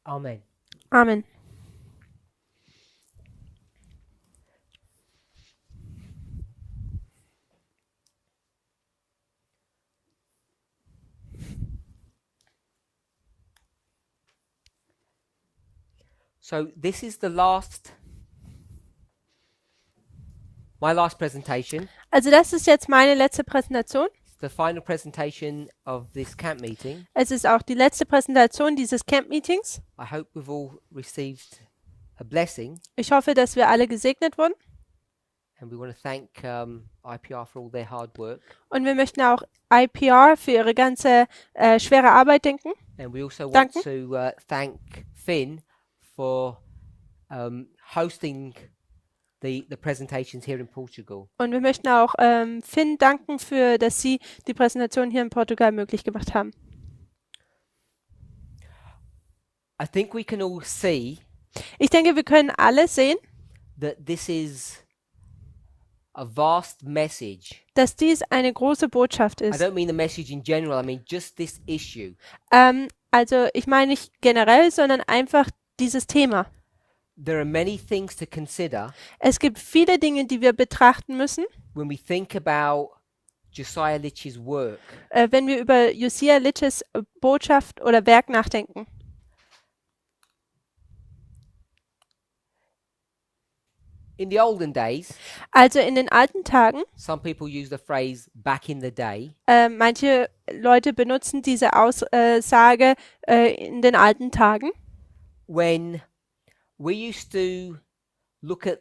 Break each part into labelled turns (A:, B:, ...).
A: Amen.
B: Amen.
A: So this is my last presentation.
B: Also das ist jetzt meine letzte Präsentation.
A: It's the final presentation of this camp meeting.
B: Es ist auch die letzte Präsentation dieses Camp-Meetings.
A: I hope we've all received a blessing,
B: Ich hoffe, dass wir alle gesegnet wurden.
A: and we want to thank IPR for all their hard work.
B: Und wir möchten auch IPR für ihre ganze schwere Arbeit danken.
A: And we also want
B: Danke.
A: to thank Finn for hosting the presentations here in Portugal.
B: Und wir möchten auch Finn danken, dass sie die Präsentation hier in Portugal möglich gemacht haben.
A: I think we can all see
B: Ich denke, wir können alle sehen,
A: that this is a vast message.
B: dass dies eine große Botschaft
A: I
B: ist.
A: don't mean the message in general, I mean just this issue.
B: Also ich meine nicht generell, sondern einfach dieses Thema.
A: There are many things to consider
B: Es gibt viele Dinge, die wir betrachten müssen,
A: when we think about Josiah Litch's work.
B: wenn wir über Josiah Litches Botschaft oder Werk nachdenken.
A: In the olden days,
B: Also in den alten Tagen,
A: some people use the phrase back in the day.
B: manche Leute benutzen diese Aussage in den alten Tagen,
A: When we used to look at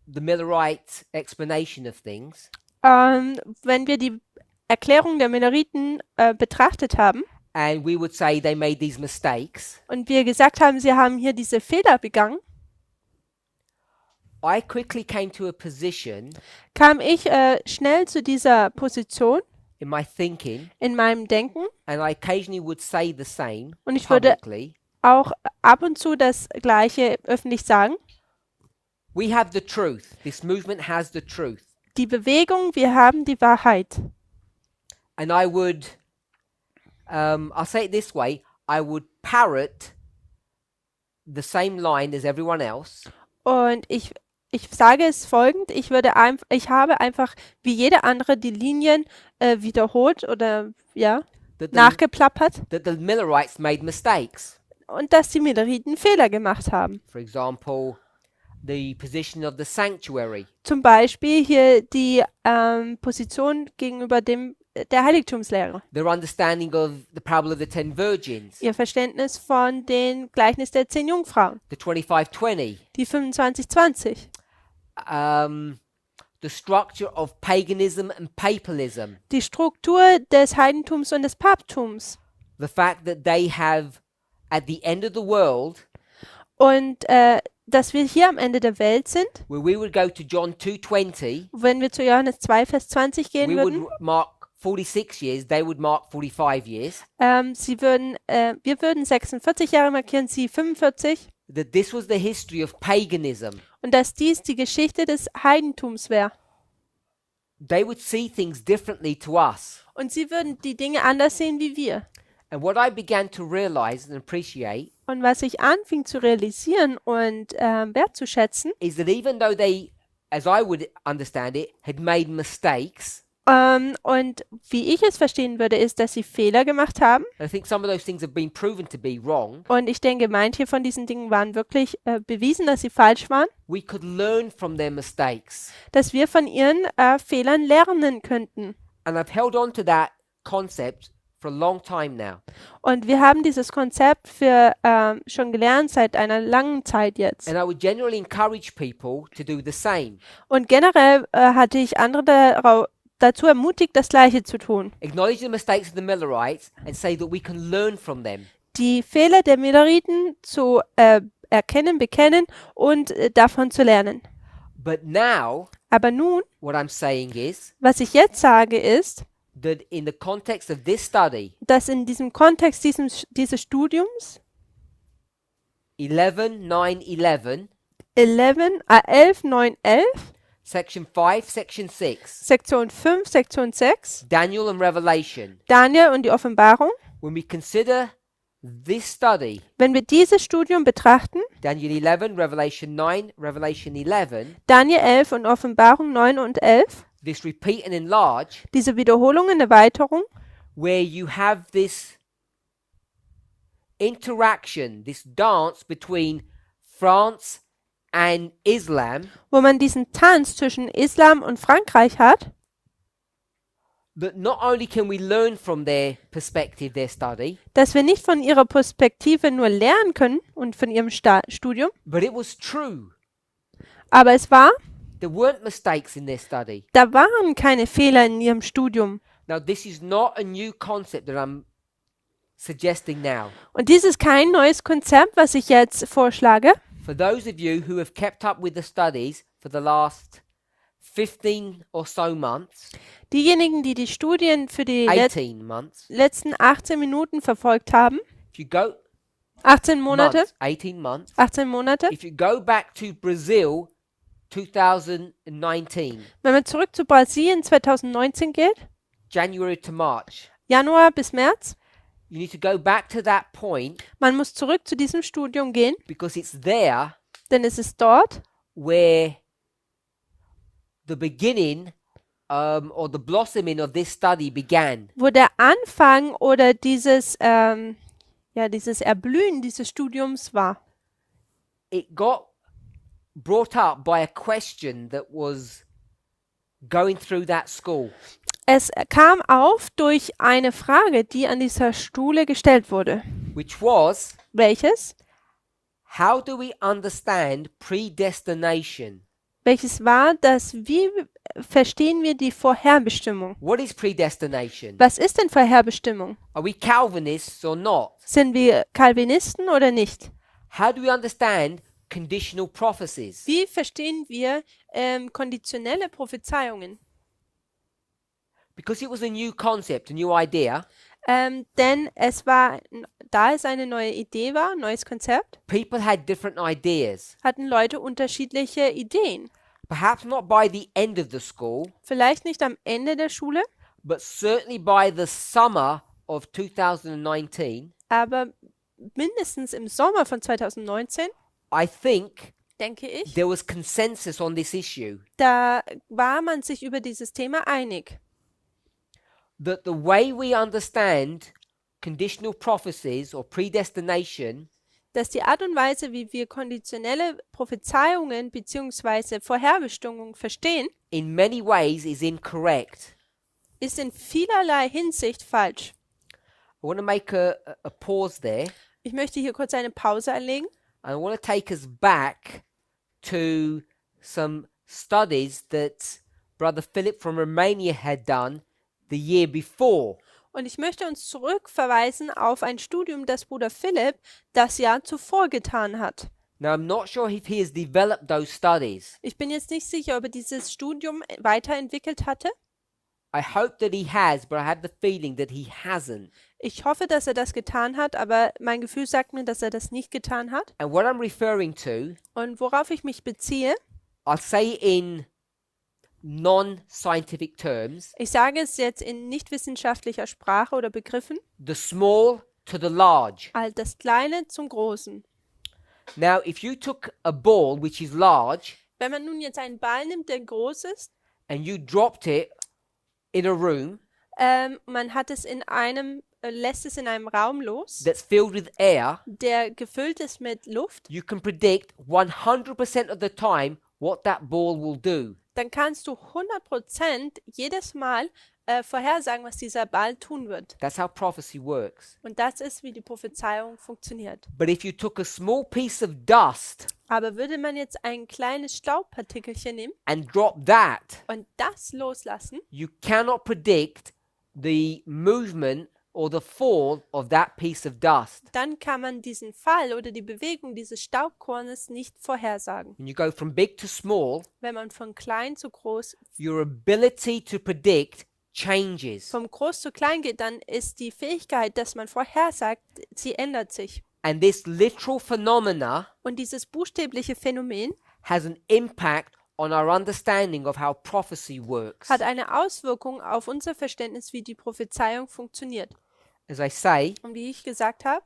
A: the Millerite explanation of things,
B: wenn wir die Erklärung der Milleriten betrachtet haben
A: and we would say they made these mistakes,
B: und wir gesagt haben, sie haben hier diese Fehler begangen,
A: I quickly came to a position
B: kam ich schnell zu dieser Position
A: in my thinking,
B: in meinem Denken
A: and I occasionally would say the same
B: und ich würde
A: publicly.
B: auch ab und zu das Gleiche öffentlich sagen.
A: We have the truth. This movement has the truth.
B: Die Bewegung, wir haben die Wahrheit.
A: And I would, I'll say it this way, I would parrot the same line as everyone else.
B: Und ich sage es folgend, ich habe einfach wie jede andere die Linien wiederholt oder ja,
A: That the,
B: nachgeplappert
A: that the Millerites made mistakes.
B: und dass die Milleriten Fehler gemacht haben.
A: For example, the position of the sanctuary.
B: Zum Beispiel hier die Position gegenüber der Heiligtumslehre.
A: Their understanding of the parable of the 10 virgins.
B: Ihr Verständnis von den Gleichnis der 10 Jungfrauen.
A: The 25-20.
B: Die 25-20.
A: The structure of paganism and papalism.
B: Die Struktur des Heidentums und des Papsttums.
A: The fact that they have, at the end of the world,
B: Und dass wir hier am Ende der Welt sind,
A: where we would go to John 2:20,
B: wenn wir zu Johannes 2, Vers 20 gehen
A: we
B: würden,
A: would mark 46 years, they would mark 45 years.
B: wir würden 46 Jahre markieren, sie 45.
A: That this was the history of paganism.
B: Und dass dies die Geschichte des Heidentums wäre.
A: They would see things differently to us.
B: Und sie würden die Dinge anders sehen wie wir.
A: And what I began to realize and appreciate
B: Und was ich anfing zu realisieren und wertzuschätzen,
A: is that even though they, as I would understand it, had made mistakes,
B: und wie ich es verstehen würde, ist, dass sie Fehler gemacht haben.
A: and I think some of those things have been proven to be wrong,
B: Und ich denke, manche von diesen Dingen waren wirklich bewiesen, dass sie falsch waren.
A: we could learn from their mistakes.
B: Dass wir von ihren Fehlern lernen könnten.
A: And I've held on to that concept for a long time now.
B: Und wir haben dieses Konzept schon gelernt seit einer langen Zeit jetzt.
A: And I would generally encourage people to do the same.
B: Und generell hatte ich andere dazu ermutigt, das Gleiche zu tun.
A: Acknowledge the mistakes of the Millerites and say that we can learn from them.
B: Die Fehler der Milleriten zu erkennen, bekennen und davon zu lernen.
A: But now,
B: Aber nun,
A: what I'm saying is
B: was ich jetzt sage, ist,
A: that in the context of this study,
B: dass in diesem Kontext dieses Studiums
A: 11,
B: 11, 9, 11,
A: Section 5, Section 6,
B: Sektion 5, Sektion 6,
A: Daniel and Revelation,
B: Daniel und die Offenbarung,
A: when we consider this study,
B: Wenn wir dieses Studium betrachten,
A: Daniel 11, Revelation 9, Revelation 11,
B: Daniel 11 und Offenbarung 9 und 11,
A: this repeat and enlarge,
B: diese Wiederholung und Erweiterung,
A: where you have this interaction, this dance between France and Islam,
B: wo man diesen Tanz zwischen Islam und Frankreich hat,
A: that not only can we learn from their perspective, their study,
B: dass wir nicht von ihrer Perspektive nur lernen können und von ihrem Studium,
A: but it was true.
B: aber es war,
A: There weren't mistakes in their study.
B: da waren keine Fehler in ihrem Studium.
A: Now, this is not a new concept that I'm suggesting now.
B: Und dies ist kein neues Konzept, was ich jetzt vorschlage.
A: For those of you who have kept up with the studies for the last 15 or so months,
B: Diejenigen, die die Studien für die
A: 18 months,
B: letzten 18 Minuten verfolgt haben,
A: if you go
B: 18 Monate,
A: 18 months,
B: 18 Monate,
A: if you go back to Brazil 2019,
B: wenn man zurück zu Brasilien 2019 geht,
A: January to March,
B: Januar bis März,
A: you need to go back to that point
B: man muss zurück zu diesem Studium gehen,
A: because it's there
B: denn es ist dort,
A: where the beginning or the blossoming of this study began.
B: wo der Anfang oder dieses Erblühen dieses Studiums war.
A: It got brought up by a question that was going through that school.
B: Es kam auf durch eine Frage, die an dieser Schule gestellt wurde.
A: Which was,
B: Welches?
A: how do we understand predestination?
B: Welches war das, wie verstehen wir die Vorherbestimmung?
A: What is predestination?
B: Was ist denn Vorherbestimmung?
A: Are we Calvinists or not?
B: Sind wir Calvinisten oder nicht?
A: How do we understand conditional prophecies?
B: Wie verstehen wir konditionelle Prophezeiungen?
A: Because it was a new concept, a new idea,
B: Denn es war, da es eine neue Idee war, ein neues Konzept,
A: people had different ideas.
B: hatten Leute unterschiedliche Ideen.
A: Perhaps not by the end of the school,
B: Vielleicht nicht am Ende der Schule,
A: but certainly by the summer of 2019,
B: aber mindestens im Sommer von 2019,
A: I think
B: denke ich,
A: there was consensus on this issue.
B: da war man sich über dieses Thema einig,
A: That the way we understand conditional prophecies or predestination
B: dass die Art und Weise, wie wir konditionelle Prophezeiungen bzw. Vorherbestimmungen verstehen,
A: in many ways is incorrect.
B: ist in vielerlei Hinsicht falsch.
A: I want to make a pause there.
B: Ich möchte hier kurz eine Pause einlegen.
A: I want to take us back to some studies that Brother Philip from Romania had done the year before.
B: Und ich möchte uns zurückverweisen auf ein Studium, das Bruder Philipp das Jahr zuvor getan hat.
A: Now, I'm not sure if he has developed those studies.
B: Ich bin jetzt nicht sicher, ob er dieses Studium weiterentwickelt hatte.
A: I hope that he has, but I have the feeling that he hasn't.
B: Ich hoffe, dass er das getan hat, aber mein Gefühl sagt mir, dass er das nicht getan hat.
A: And what I'm referring to,
B: Und worauf ich mich beziehe,
A: I'll say in non-scientific terms,
B: ich sage es jetzt in nicht wissenschaftlicher Sprache oder Begriffen,
A: the small to the large.
B: all das Kleine zum Großen.
A: Now, if you took a ball which is large
B: Wenn man nun jetzt einen Ball nimmt, der groß ist,
A: and you dropped it in a room
B: man hat es lässt es in einem Raum los,
A: that's filled with air,
B: der gefüllt ist mit Luft,
A: you can predict 100% of the time what that ball will do.
B: dann kannst du 100% jedes Mal vorhersagen, was dieser Ball tun wird.
A: That's how prophecy works.
B: Und das ist, wie die Prophezeiung funktioniert.
A: But if you took a small piece of dust
B: Aber würde man jetzt ein kleines Staubpartikelchen nehmen
A: and drop that,
B: und das loslassen,
A: you cannot predict the movement or the fall of that piece of dust.
B: dann kann man diesen Fall oder die Bewegung dieses Staubkornes nicht vorhersagen.
A: When you go from big to small,
B: Wenn man von klein zu groß,
A: your ability to predict changes.
B: vom groß zu klein geht, dann ist die Fähigkeit, dass man vorhersagt, sie ändert sich.
A: And this literal phenomena
B: Und dieses buchstäbliche Phänomen
A: has an impact on our understanding of how prophecy works.
B: hat eine Auswirkung auf unser Verständnis, wie die Prophezeiung funktioniert.
A: As I say,
B: Und wie ich gesagt habe,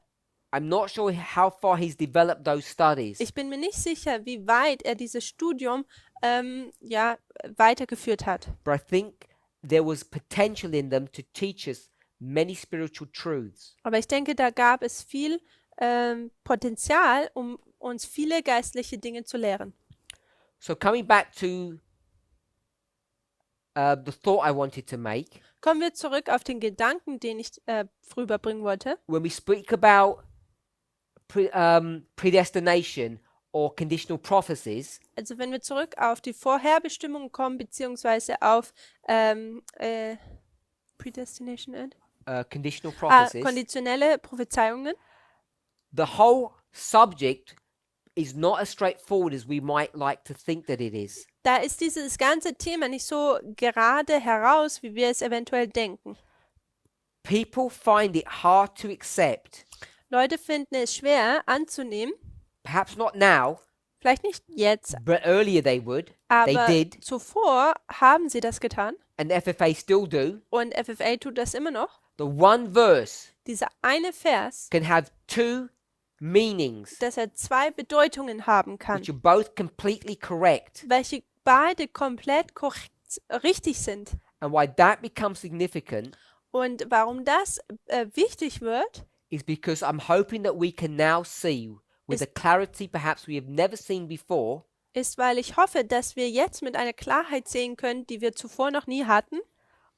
A: I'm not sure how far he's developed those studies.
B: Ich bin mir nicht sicher, wie weit er dieses Studium ja, weitergeführt hat.
A: But I think there was potential in them to teach us many spiritual truths.
B: Aber ich denke, da gab es viel Potenzial, um uns viele geistliche Dinge zu lehren.
A: So coming back to the thought I wanted to make,
B: Kommen wir zurück auf den Gedanken, den ich rüberbringen wollte.
A: when we speak about predestination or conditional prophecies,
B: Also wenn wir zurück auf die Vorherbestimmung kommen, beziehungsweise auf Predestination and?
A: conditional prophecies,
B: Konditionelle Prophezeiungen,
A: the whole subject is not as straightforward as we might like to think that it is.
B: da ist dieses ganze Thema nicht so gerade heraus, wie wir es eventuell denken.
A: People find it hard to accept,
B: Leute finden es schwer anzunehmen,
A: perhaps not now,
B: vielleicht nicht jetzt,
A: but earlier they would. They
B: aber
A: did,
B: zuvor haben sie das getan
A: and FFA still do.
B: und FFA tut das immer noch.
A: The one verse
B: Dieser eine Vers,
A: can have two meanings,
B: dass er zwei Bedeutungen haben kann,
A: which are both completely correct.
B: welche beide komplett richtig sind.
A: And why that becomes significant
B: Und warum das wichtig wird,
A: is because I'm hoping that we can now see with a clarity perhaps we have never seen before
B: ist, weil ich hoffe, dass wir jetzt mit einer Klarheit sehen können, die wir zuvor noch nie hatten,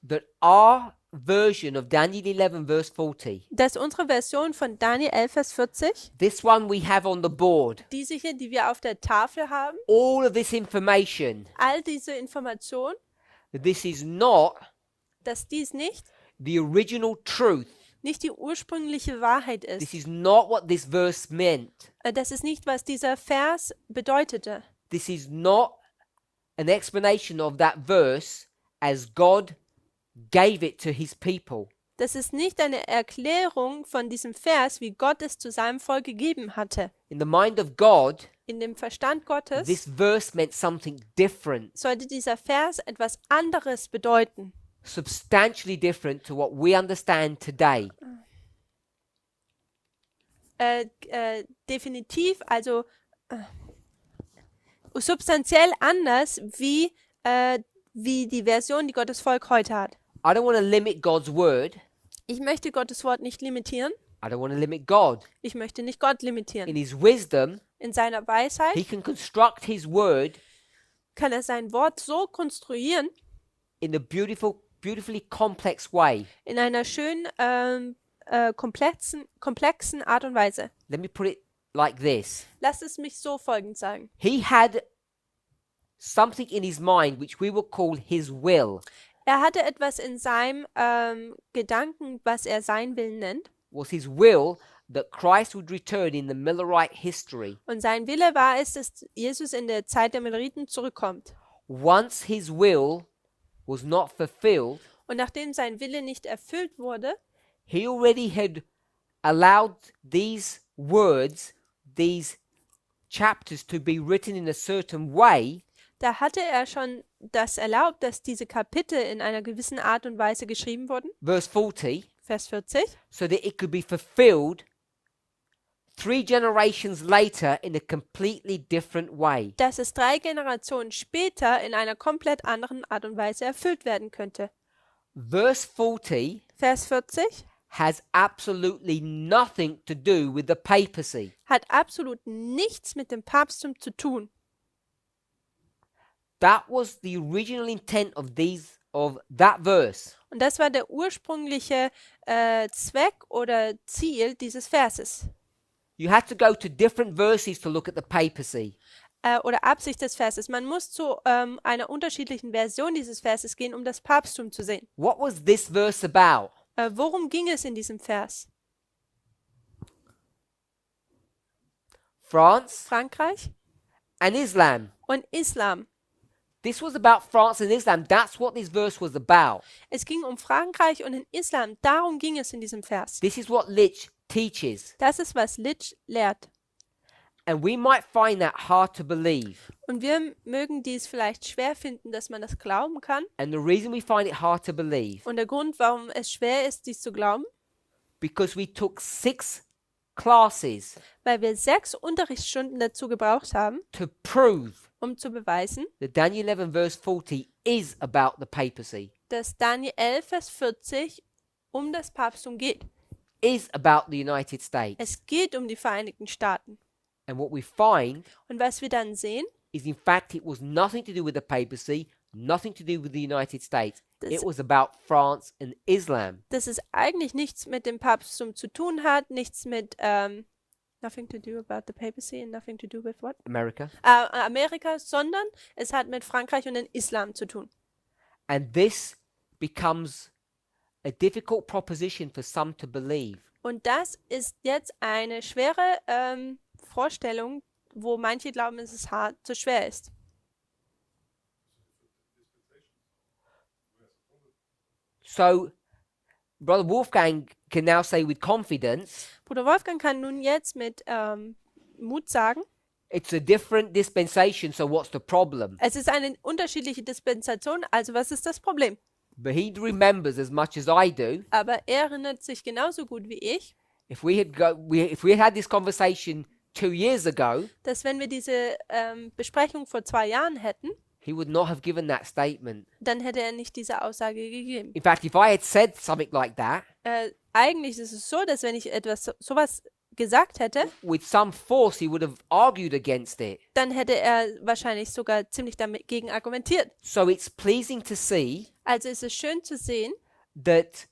A: that our version of Daniel 11 verse 40,
B: dass unsere Version von Daniel 11, Vers 40,
A: this one we have on the board,
B: diese hier, die wir auf der Tafel haben,
A: all of this information,
B: all diese Information,
A: this is not
B: dass dies
A: the original truth.
B: nicht die ursprüngliche Wahrheit
A: This
B: ist.
A: is not what this verse meant.
B: Das ist nicht, was dieser Vers bedeutete.
A: This is not an explanation of that verse as God gave it to his people.
B: Das ist nicht eine Erklärung von diesem Vers, wie Gott es zu seinem Volk gegeben hatte.
A: In the mind of God,
B: In dem Verstand Gottes
A: this verse meant something different,
B: sollte dieser Vers etwas anderes bedeuten.
A: substantially different to what we understand today.
B: Definitiv, also substanziell anders wie die Version, die Gottes Volk heute hat.
A: I don't want to limit God's word.
B: Ich möchte Gottes Wort nicht limitieren.
A: I don't want to limit God.
B: Ich möchte nicht Gott limitieren.
A: In his wisdom,
B: In seiner Weisheit
A: he can construct his word
B: kann er sein Wort so konstruieren,
A: in a beautifully complex way.
B: in einer schönen, komplexen Art und Weise.
A: Let me put it like this.
B: Lasst es mich so folgend sagen.
A: He had something in his mind which we will call his will.
B: Er hatte etwas in seinem Gedanken, was er sein Willen nennt.
A: Was his will that Christ would return in the Millerite history.
B: Und sein Wille war es, dass Jesus in der Zeit der Milleriten zurückkommt.
A: Once his will was not fulfilled,
B: Und nachdem sein Wille nicht erfüllt wurde,
A: he already had allowed these words, these chapters to be written in a certain way,
B: da hatte er schon das erlaubt, dass diese Kapitel in einer gewissen Art und Weise geschrieben wurden.
A: verse 40,
B: Vers 40.
A: so that it could be fulfilled 3 generations later in a completely different way.
B: Dass es 3 Generationen später in einer komplett anderen Art und Weise erfüllt werden könnte.
A: Verse 40
B: Vers 40
A: has absolutely nothing to do with the papacy.
B: hat absolut nichts mit dem Papsttum zu tun.
A: That was the original intent of that verse.
B: Und das war der ursprüngliche Zweck oder Ziel dieses Verses.
A: You had to go to different verses to look at the papacy.
B: Oder Absicht des Verses. Man muss zu einer unterschiedlichen Version dieses Verses gehen, um das Papsttum zu sehen.
A: What was this verse about?
B: Worum ging es in diesem Vers?
A: France
B: Frankreich
A: and Islam.
B: und Islam.
A: This was about France and Islam. That's what this verse was about.
B: Es ging um Frankreich und den Islam. Darum ging es in diesem Vers.
A: This is what Lich teaches.
B: Das ist, was Litsch lehrt.
A: And we might find that hard to believe.
B: Und wir mögen dies vielleicht schwer finden, dass man das glauben kann.
A: And the reason we find it hard to believe,
B: Und der Grund, warum es schwer ist, dies zu glauben,
A: because we took 6 classes
B: weil wir 6 Unterrichtsstunden dazu gebraucht haben,
A: to prove
B: um zu beweisen,
A: that Daniel 11 verse 40 is about the papacy,
B: dass Daniel 11, Vers 40 um das Papsttum geht.
A: is about the United States.
B: Es geht um die Vereinigten Staaten.
A: And what we find
B: Und was wir dann sehen,
A: is, in fact, it was nothing to do with the papacy, nothing to do with the United States.
B: Das-
A: It was about France and Islam.
B: dass es eigentlich nichts mit dem Papsttum zu tun hat, nichts mit nothing to do about the papacy and nothing to do with what?
A: America.
B: Amerika, sondern es hat mit Frankreich und dem Islam zu tun.
A: And this becomes a difficult proposition for some to believe.
B: Und das ist jetzt eine schwere Vorstellung, wo manche glauben, dass es hart zu schwer ist.
A: So, Brother Wolfgang can now say with confidence,
B: Bruder Wolfgang kann nun jetzt mit Mut sagen,
A: it's a different dispensation, so what's the problem?
B: es ist eine unterschiedliche Dispensation, also was ist das Problem?
A: But he remembers as much as I do.
B: Aber er erinnert sich genauso gut wie ich,
A: If we had this conversation 2 years ago,
B: dass wenn wir diese Besprechung vor 2 Jahren hätten,
A: he would not have given that statement.
B: dann hätte er nicht diese Aussage gegeben.
A: In fact, if I had said something like that,
B: Eigentlich ist es so, dass wenn ich sowas gesagt hätte,
A: with some force, he would have argued against it.
B: dann hätte er wahrscheinlich sogar ziemlich dagegen argumentiert.
A: So it's pleasing to see
B: Also ist es schön zu sehen,
A: that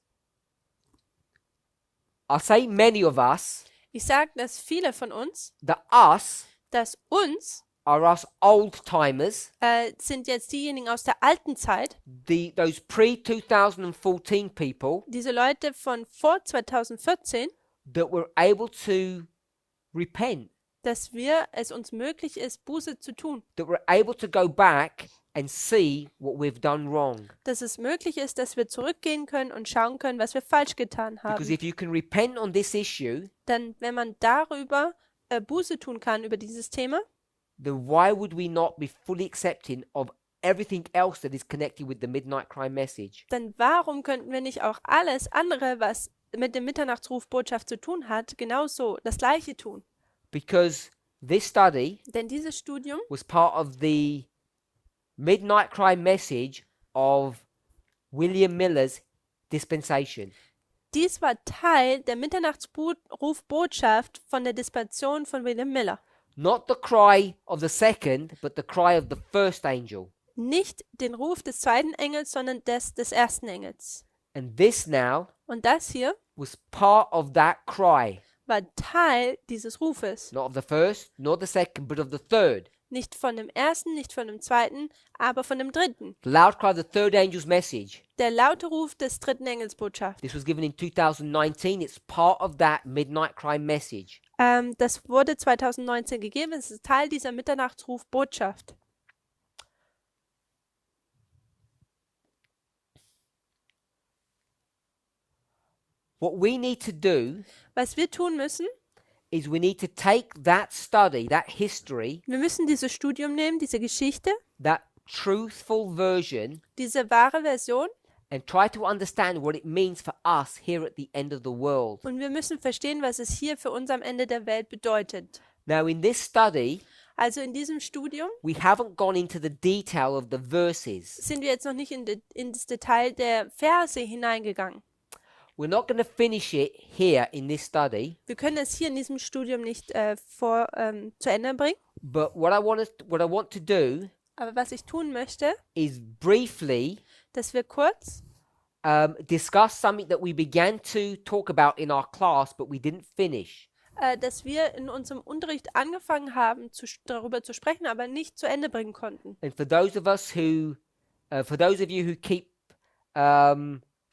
A: I say many of us,
B: ich sage, dass viele von uns,
A: that us
B: dass uns
A: are us old timers,
B: sind jetzt diejenigen aus der alten Zeit,
A: those pre-2014 people
B: diese Leute von vor 2014,
A: that were able to repent,
B: dass es uns möglich ist, Buße zu tun.
A: that were able to go back and see what we've done wrong.
B: Dass es möglich ist, dass wir zurückgehen können und schauen können, was wir falsch getan
A: Because
B: haben.
A: if you can repent on this issue,
B: Denn wenn man darüber Buße tun kann, über dieses Thema,
A: then why would we not be fully accepting of everything else that is connected with the midnight cry message?
B: dann warum könnten wir nicht auch alles andere, was mit dem Mitternachtsruf-Botschaft zu tun hat, genauso das Gleiche tun?
A: Because this study
B: Denn dieses Studium
A: was part of the midnight cry message of William Miller's dispensation.
B: Dies war Teil der Mitternachtsruf-Botschaft von der Dispensation von William Miller.
A: Not the cry of the second, but the cry of the first angel.
B: Nicht den Ruf des zweiten Engels, sondern des ersten Engels.
A: And this now
B: Und das hier
A: was part of that cry.
B: war Teil dieses Rufes.
A: Not of the first, nor the second, but of the third.
B: Nicht von dem ersten, nicht von dem zweiten, aber von dem dritten.
A: The loud cry of the third angel's message.
B: Der laute Ruf des dritten Engels Botschaft.
A: This was given in 2019. It's part of that midnight cry message.
B: Das wurde 2019 gegeben. Es ist Teil dieser Mitternachtsruf Botschaft.
A: What we need to do
B: Was wir tun müssen,
A: is we need to take that study, that history,
B: wir müssen dieses Studium nehmen, diese Geschichte,
A: that truthful version,
B: diese wahre Version,
A: and try to understand what it means for us here at the end of the world.
B: und wir müssen verstehen, was es hier für uns am Ende der Welt bedeutet.
A: Now, in this study,
B: Also in diesem Studium
A: we haven't gone into the detail of the verses.
B: sind wir jetzt noch nicht in das Detail der Verse hineingegangen.
A: We're not going to finish it here in this study,
B: Wir können es hier in diesem Studium nicht zu Ende bringen.
A: but what I want to do
B: Aber was ich tun möchte,
A: is briefly
B: dass wir kurz
A: discuss something that we began to talk about in our class, but we didn't finish.
B: dass wir in unserem Unterricht angefangen haben, darüber zu sprechen, aber nicht zu Ende bringen konnten.
A: And for those of you who keep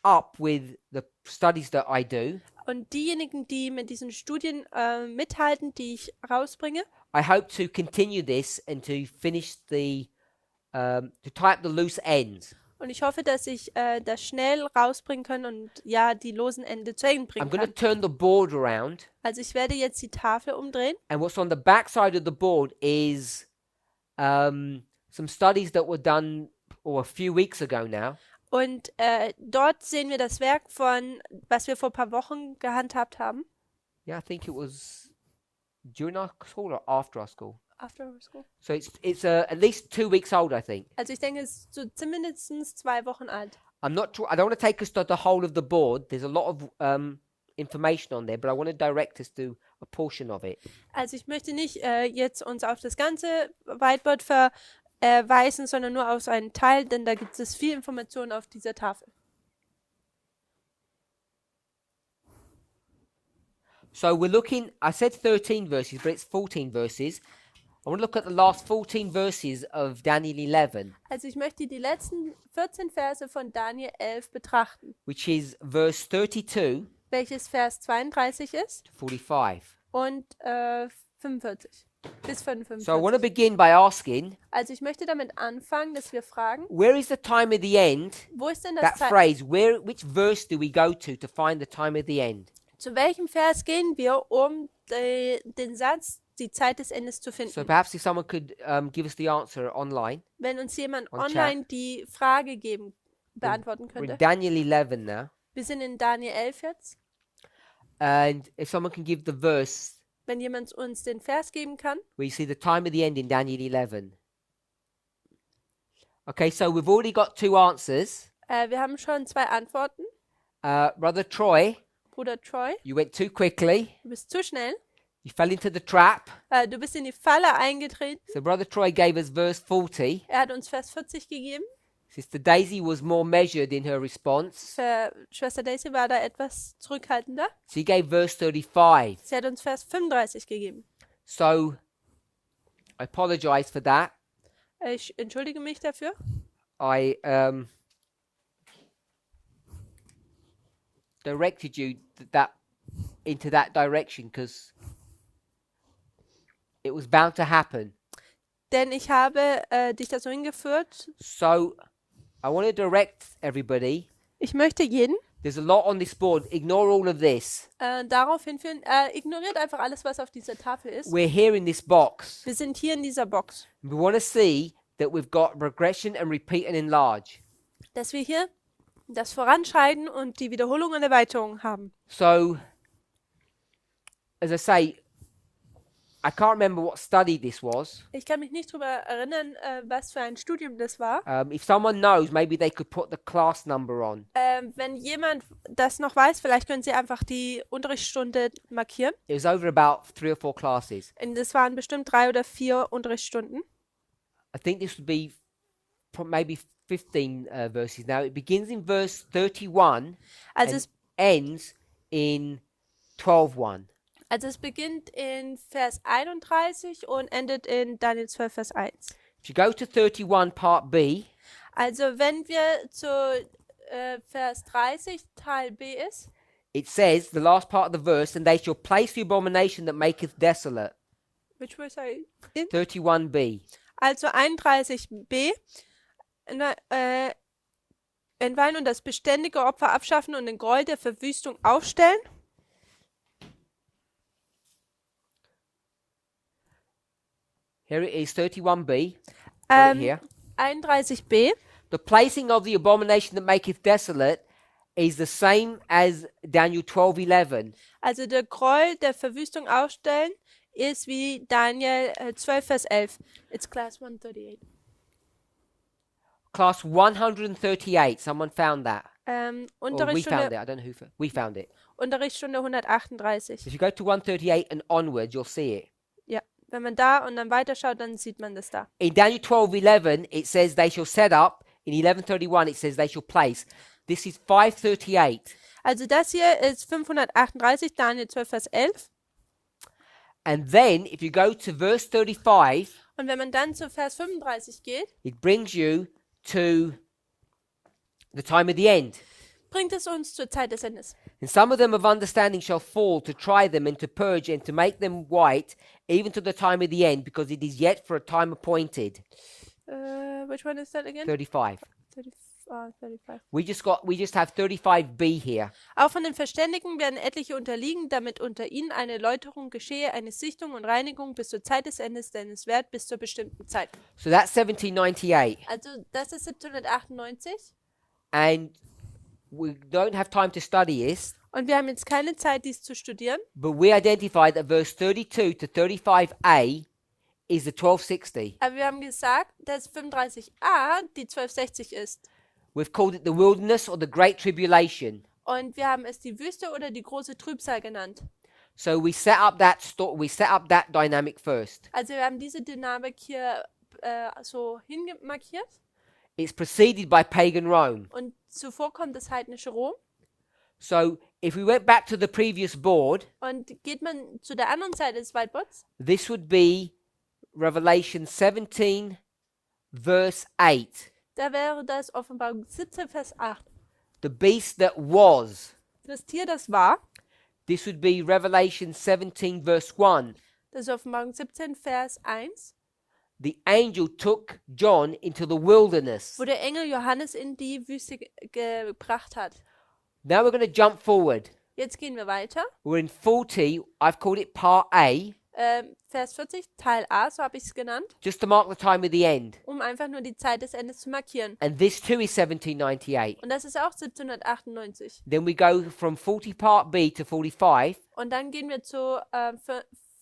A: up with the studies that I do,
B: Und diejenigen, die mit diesen Studien mithalten, die ich rausbringe,
A: I hope to continue this and to finish to tie up the loose ends.
B: und ich hoffe, dass ich das schnell rausbringen kann und ja, die losen Ende zu Ende
A: I'm
B: bringen
A: going to
B: kann.
A: turn the board around,
B: Also ich werde jetzt die Tafel umdrehen
A: and what's on the back side of the board is some studies that were done a few weeks ago now.
B: und dort sehen wir das Werk von, was wir vor ein paar Wochen gehandhabt haben.
A: Yeah, I think it was during our school or after our school.
B: After our school.
A: So it's at least 2 weeks old, I think.
B: Also ich denke, es ist so zumindest 2 Wochen alt.
A: I'm not sure. I don't want to take us to the whole of the board. There's a lot of information on there, but I want to direct us to a portion of it.
B: Also ich möchte nicht jetzt uns auf das ganze Whiteboard verweisen, sondern nur auf einen Teil, denn da gibt es viel Information auf dieser Tafel.
A: So we're looking, I said 13 verses, but it's 14 verses. I want to look at the last 14 verses of Daniel 11,
B: Also ich möchte die letzten 14 Verse von Daniel 11 betrachten,
A: which is verse 32
B: welches Vers 32 ist
A: to 45.
B: und 45 bis
A: So I want to
B: 55.
A: begin by asking,
B: Also ich möchte damit anfangen, dass wir fragen,
A: where is the time of the end?
B: wo ist denn das
A: That phrase, which verse do we go to find the time of the end?
B: Zu welchem Vers gehen wir, um den Satz, die Zeit des Endes zu
A: So
B: finden?
A: perhaps if someone could give us the answer online.
B: Wenn uns jemand
A: On
B: online die Frage beantworten
A: We're
B: könnte.
A: in Daniel 11 now.
B: Wir sind in Daniel 11 jetzt.
A: And if someone can give the verse
B: Wenn jemand uns den Vers geben kann.
A: where you see the time of the end in Daniel 11. Okay, so we've already got 2 answers.
B: Wir haben schon 2 Antworten.
A: Brother Troy,
B: Bruder Troy,
A: you went too quickly.
B: du bist zu schnell.
A: You fell into the trap.
B: Du bist in die Falle eingetreten.
A: So Brother Troy gave us verse 40.
B: Er hat uns Vers 40 gegeben.
A: Sister Daisy was more measured in her response.
B: Für Schwester Daisy war da etwas zurückhaltender.
A: She gave verse 35.
B: Sie hat uns Vers 35 gegeben.
A: So I apologize for that.
B: Ich entschuldige mich dafür.
A: I directed you into that direction because it was bound to happen.
B: Denn ich habe dich da so hingeführt.
A: So I want to direct everybody.
B: Ich möchte jeden
A: There's a lot on this board. Ignore all of this.
B: darauf hinführen, ignoriert einfach alles, was auf dieser Tafel ist.
A: We're here in this box.
B: Wir sind hier in dieser Box.
A: We want to see that we've got regression and repeat and enlarge.
B: Dass wir hier das Voranschreiten und die Wiederholung und Erweiterung haben.
A: So, as I say, I can't remember what study this was.
B: Ich kann mich nicht darüber erinnern, was für ein Studium das war.
A: If someone knows, maybe they could put the class number on.
B: Wenn jemand das noch weiß, vielleicht können Sie einfach die Unterrichtsstunde markieren.
A: It was over about 3 or 4 classes.
B: Und das waren bestimmt 3 oder 4 Unterrichtsstunden.
A: I think this would be maybe 15 verses. Now, it begins in verse 31
B: Also
A: and
B: es,
A: ends in 12:1.
B: also es beginnt in Vers 31 und endet in Daniel 12, Vers 1.
A: If you go to 31 part B,
B: Also wenn wir zu Vers 30 Teil B ist,
A: it says, the last part of the verse, and they shall place the abomination that maketh desolate.
B: which verse are you in?
A: 31b.
B: Also 31b, entweihen und das beständige Opfer abschaffen und den Gräuel der Verwüstung aufstellen.
A: Here it is, 31b. Got it here.
B: 31b,
A: The placing of the abomination that maketh desolate is the same as Daniel 12:11.
B: also der Gräuel der Verwüstung aufstellen, ist wie Daniel 12, Vers 11. It's class 138.
A: Class 138. Someone found that. Or we found
B: Unterrichtsstunde,
A: it. I don't know who. We found it.
B: Unterrichtsstunde 138.
A: So if you go to 138 and onwards, you'll see it.
B: Ja, wenn man da und dann weiterschaut, dann sieht man das da.
A: In Daniel 12:11, it says they shall set up. In 11:31, it says they shall place. This is 538.
B: Also das hier ist 538, Daniel 12, Vers 11.
A: And then, if you go to verse 35,
B: Und wenn man dann zu Vers 35 geht,
A: it brings you to the time of the end.
B: bringt es uns zur Zeit des Endes.
A: And some of them of understanding shall fall to try them and to purge and to make them white, even to the time of the end, because it is yet for a time appointed.
B: Which one is that again?
A: 35.
B: 35.
A: We just have 35b here.
B: Auch von den Verständigen werden etliche unterliegen, damit unter ihnen eine Läuterung geschehe, eine Sichtung und Reinigung bis zur Zeit des Endes, denn es währt bis zur bestimmten Zeit.
A: So that's 1798.
B: Also das ist 1798
A: And we don't have time to study this.
B: Und wir haben jetzt keine Zeit, dies zu studieren.
A: but we identified that verse 32 to 35a is the 1260.
B: Aber wir haben gesagt, dass 35a die 1260 ist.
A: We've called it the wilderness or the great tribulation.
B: Und wir haben es die Wüste oder die große Trübsal genannt.
A: So we set up that dynamic first.
B: Also wir haben diese Dynamik hier so hingemarkiert.
A: It's preceded by pagan Rome.
B: Und zuvor kommt das heidnische Rom.
A: So if we went back to the previous board,
B: Und geht man zu der anderen Seite des Whiteboards,
A: this would be Revelation 17, verse 8.
B: da wäre das Offenbarung 17, Vers 8.
A: The beast that was.
B: Das Tier, das war.
A: This would be Revelation 17, verse 1.
B: Das ist Offenbarung 17, Vers 1.
A: The angel took John into the wilderness.
B: Wo der Engel Johannes in die Wüste gebracht hat.
A: Now we're going to jump forward.
B: Jetzt gehen wir weiter.
A: We're in 40. I've called it part A,
B: Vers 40, Teil A, so habe ich es genannt,
A: just to mark the time of the end.
B: um einfach nur die Zeit des Endes zu markieren.
A: And this too is 1798.
B: Und das ist auch 1798.
A: Then we go from 40 part B to 45,
B: Und dann gehen wir zu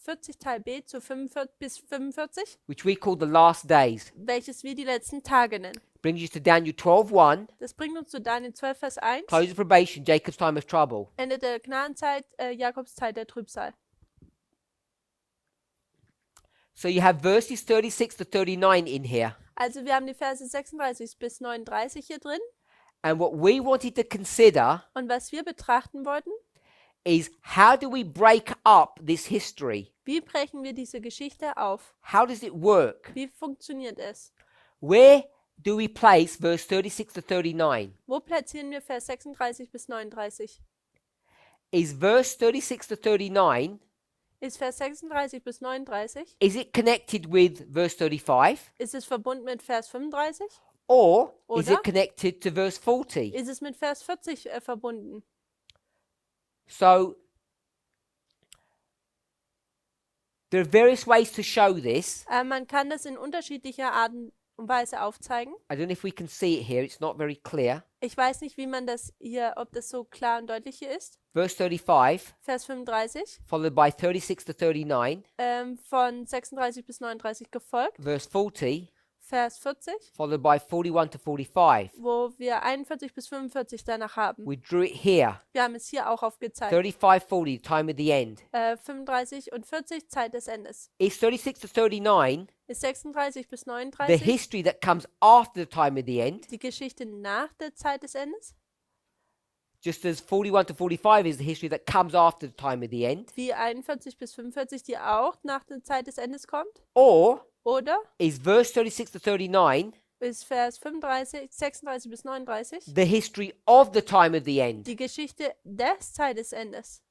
B: 40 Teil B zu 45 bis 45,
A: which we call the last days.
B: welches wir die letzten Tage nennen.
A: Brings us to Daniel 12:1,
B: Das bringt uns zu Daniel 12, Vers 1.
A: close of probation, Jacob's time of trouble.
B: Ende der Gnadenzeit, Jakobs Zeit der Trübsal.
A: So you have verses 36 to 39 in here.
B: Also wir haben die Verse 36 bis 39 hier drin.
A: And what we wanted to consider
B: Und was wir betrachten wollten,
A: is how do we break up this history?
B: wie brechen wir diese Geschichte auf?
A: How does it work?
B: Wie funktioniert es?
A: Where do we place verse 36 to 39?
B: Wo platzieren wir Vers 36 bis 39?
A: Is verse 36 to 39,
B: Ist Vers 36 bis 39?
A: is it connected with verse 35?
B: Ist es verbunden mit Vers 35?
A: Or is
B: Oder?
A: it connected to verse 40?
B: Ist es mit Vers 40 verbunden?
A: So there are various ways to show this.
B: Man kann das in unterschiedlicher Art und Weise aufzeigen.
A: I don't know if we can see it here. It's not very clear.
B: Ich weiß nicht, wie man das hier, ob das so klar und deutlich hier ist.
A: Verse 35,
B: Vers 35,
A: followed by 36 to 39.
B: von 36 bis 39 gefolgt.
A: Verse 40,
B: Vers 40,
A: followed by 41 to 45.
B: wo wir 41 bis 45 danach haben.
A: We drew it here.
B: Wir haben es hier auch aufgezeigt.
A: 35, 40, time of the end.
B: 35 und 40, Zeit des Endes.
A: Is 36 to 39
B: Ist 36 bis
A: the
B: 39
A: history that comes after the time of the end?
B: die Geschichte nach der Zeit des Endes?
A: Just as 41 to 45 is the history that comes after the time of the end?
B: Wie 41 bis 45, die auch nach der Zeit des Endes kommt?
A: Or
B: Oder
A: is verse 36 to 39
B: ist Vers 35, 36 bis 39
A: the history of the time of the end?
B: die Geschichte des Zeitesendes?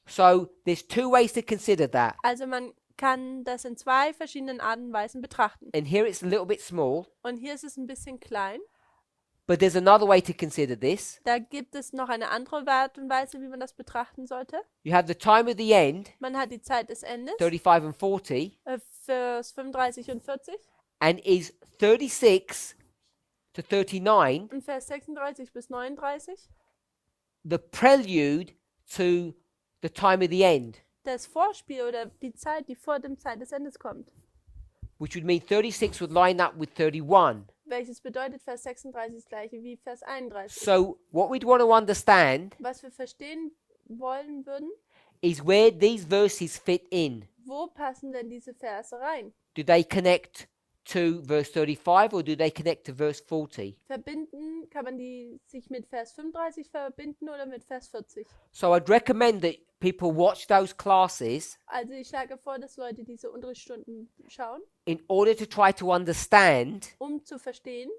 A: So there's two ways to consider that.
B: Also man kann das in zwei verschiedenen Arten und Weisen betrachten.
A: And here it's a little bit small,
B: Und hier ist es ein bisschen klein.
A: but there's another way to consider this.
B: Da gibt es noch eine andere Art und Weise, wie man das betrachten sollte.
A: You have the time of the end,
B: Man hat die Zeit des Endes,
A: 35 and 40,
B: Vers 35 und 40.
A: and is 36 to 39
B: Und Vers 36 bis 39
A: the prelude to the time of the end,
B: das Vorspiel oder die Zeit, die vor dem Zeit des Endes kommt.
A: which would mean 36 would line up with 31.
B: Welches bedeutet Vers 36 das gleiche wie Vers 31.
A: So what we'd want to understand
B: Was wir verstehen wollen würden,
A: is where these verses fit in.
B: wo passen denn diese Verse rein?
A: Do they connect to verse 35 or do they connect to verse 40?
B: Verbinden, kann man die sich mit Vers 35 verbinden oder mit Vers 40?
A: So I'd recommend that people watch those classes
B: Also ich schlage vor, dass Leute diese Unterrichtsstunden schauen,
A: in order to try to understand
B: um zu verstehen,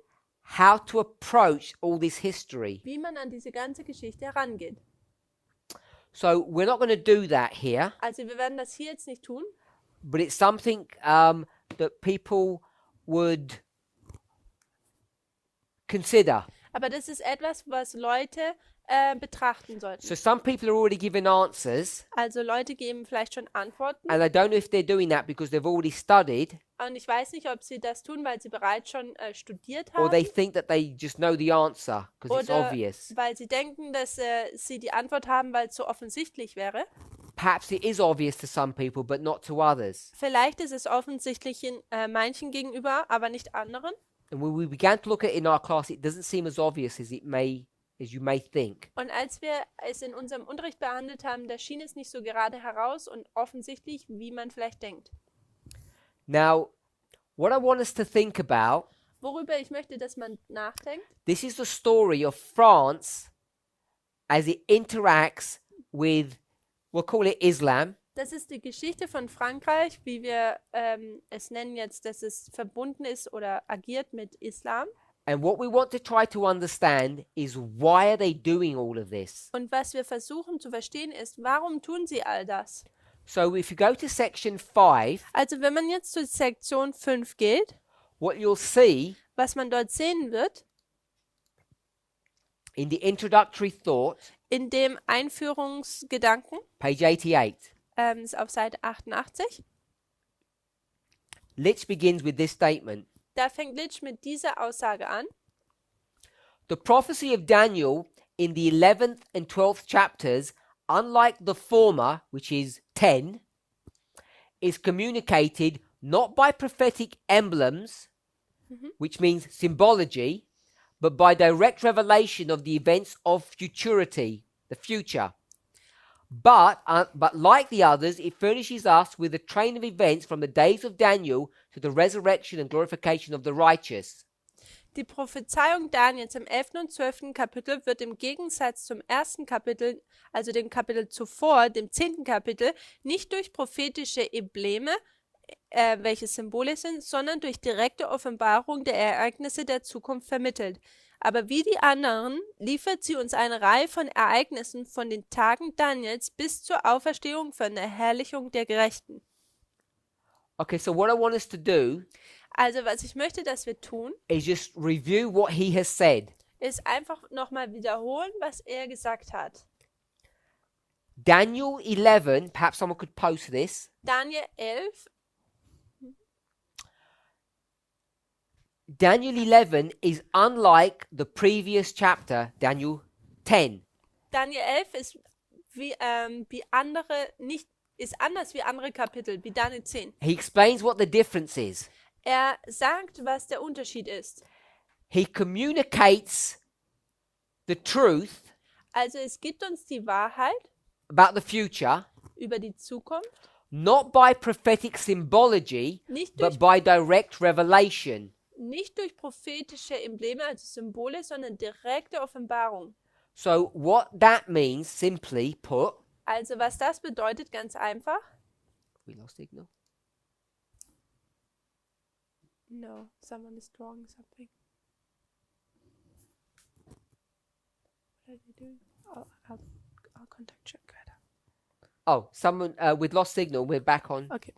A: how to approach all this history.
B: wie man an diese ganze Geschichte herangeht.
A: So we're not going to do that here,
B: Also wir werden das hier jetzt nicht tun,
A: but it's something that people would consider.
B: Aber das ist etwas, was Leute betrachten sollten.
A: So some people are already giving answers,
B: Also Leute geben vielleicht schon Antworten.
A: and I don't know if they're doing that because they've already studied,
B: Und ich weiß nicht, ob sie das tun, weil sie bereits schon studiert
A: or
B: haben.
A: they think that they just know the answer because it's
B: Oder
A: obvious.
B: weil sie denken, dass sie die Antwort haben, weil es so offensichtlich wäre.
A: Perhaps it is obvious to some people, but not to others.
B: Vielleicht ist es offensichtlich in manchen gegenüber, aber nicht anderen.
A: And when we began to look at it in our class, it doesn't seem as obvious as you may think.
B: Und als wir es in unserem Unterricht behandelt haben, da schien es nicht so gerade heraus und offensichtlich, wie man vielleicht denkt.
A: Now, what I want us to think about,
B: Worüber ich möchte, dass man nachdenkt,
A: this is the story of France as it interacts with, we'll call it Islam,
B: das ist die Geschichte von Frankreich, wie wir es nennen jetzt, dass es verbunden ist oder agiert mit Islam.
A: and what we want to try to understand is why are they doing all of this?
B: Und was wir versuchen zu verstehen ist, warum tun sie all das?
A: So if you go to section 5,
B: Also wenn man jetzt zur Sektion 5 geht,
A: what you'll see
B: was man dort sehen wird,
A: in the introductory thought,
B: in dem Einführungsgedanken,
A: page 88,
B: ist auf Seite 88,
A: Litch begins with this statement.
B: da fängt Litch mit dieser Aussage an.
A: The prophecy of Daniel in the 11th and 12th chapters, unlike the former, which is 10, is communicated not by prophetic emblems, which means symbology, but by direct revelation of the events of futurity, the future. But like the others, it furnishes us with a train of events from the days of Daniel to the resurrection and glorification of the righteous.
B: Die Prophezeiung Daniels im 11. und 12. Kapitel wird im Gegensatz zum ersten Kapitel, also dem Kapitel zuvor, dem 10. Kapitel, nicht durch prophetische Embleme, welche Symbole sind, sondern durch direkte Offenbarung der Ereignisse der Zukunft vermittelt. Aber wie die anderen liefert sie uns eine Reihe von Ereignissen von den Tagen Daniels bis zur Auferstehung von der Herrlichung der Gerechten.
A: Okay, so what I want us to do
B: Also was ich möchte, dass wir tun,
A: is just review what he has said.
B: ist einfach nochmal wiederholen, was er gesagt hat.
A: Daniel 11, perhaps someone could post this.
B: Daniel 11,
A: Daniel 11 is unlike the previous chapter, Daniel 10.
B: Daniel 11 ist ist anders wie andere Kapitel, wie Daniel 10.
A: He explains what the difference is.
B: Er sagt, was der Unterschied ist.
A: He communicates the truth
B: Also es gibt uns die Wahrheit
A: about the future,
B: über die Zukunft,
A: not by prophetic symbology,
B: nicht
A: but
B: durch,
A: by direct revelation.
B: nicht durch prophetische Embleme, also Symbole, sondern direkte Offenbarung.
A: So what that means, simply put,
B: Also was das bedeutet, ganz einfach.
A: we lost signal.
B: No, someone is drawing something. What are they doing? I'll contact you later.
A: Oh, someone with lost signal. We're back on.
B: Okay.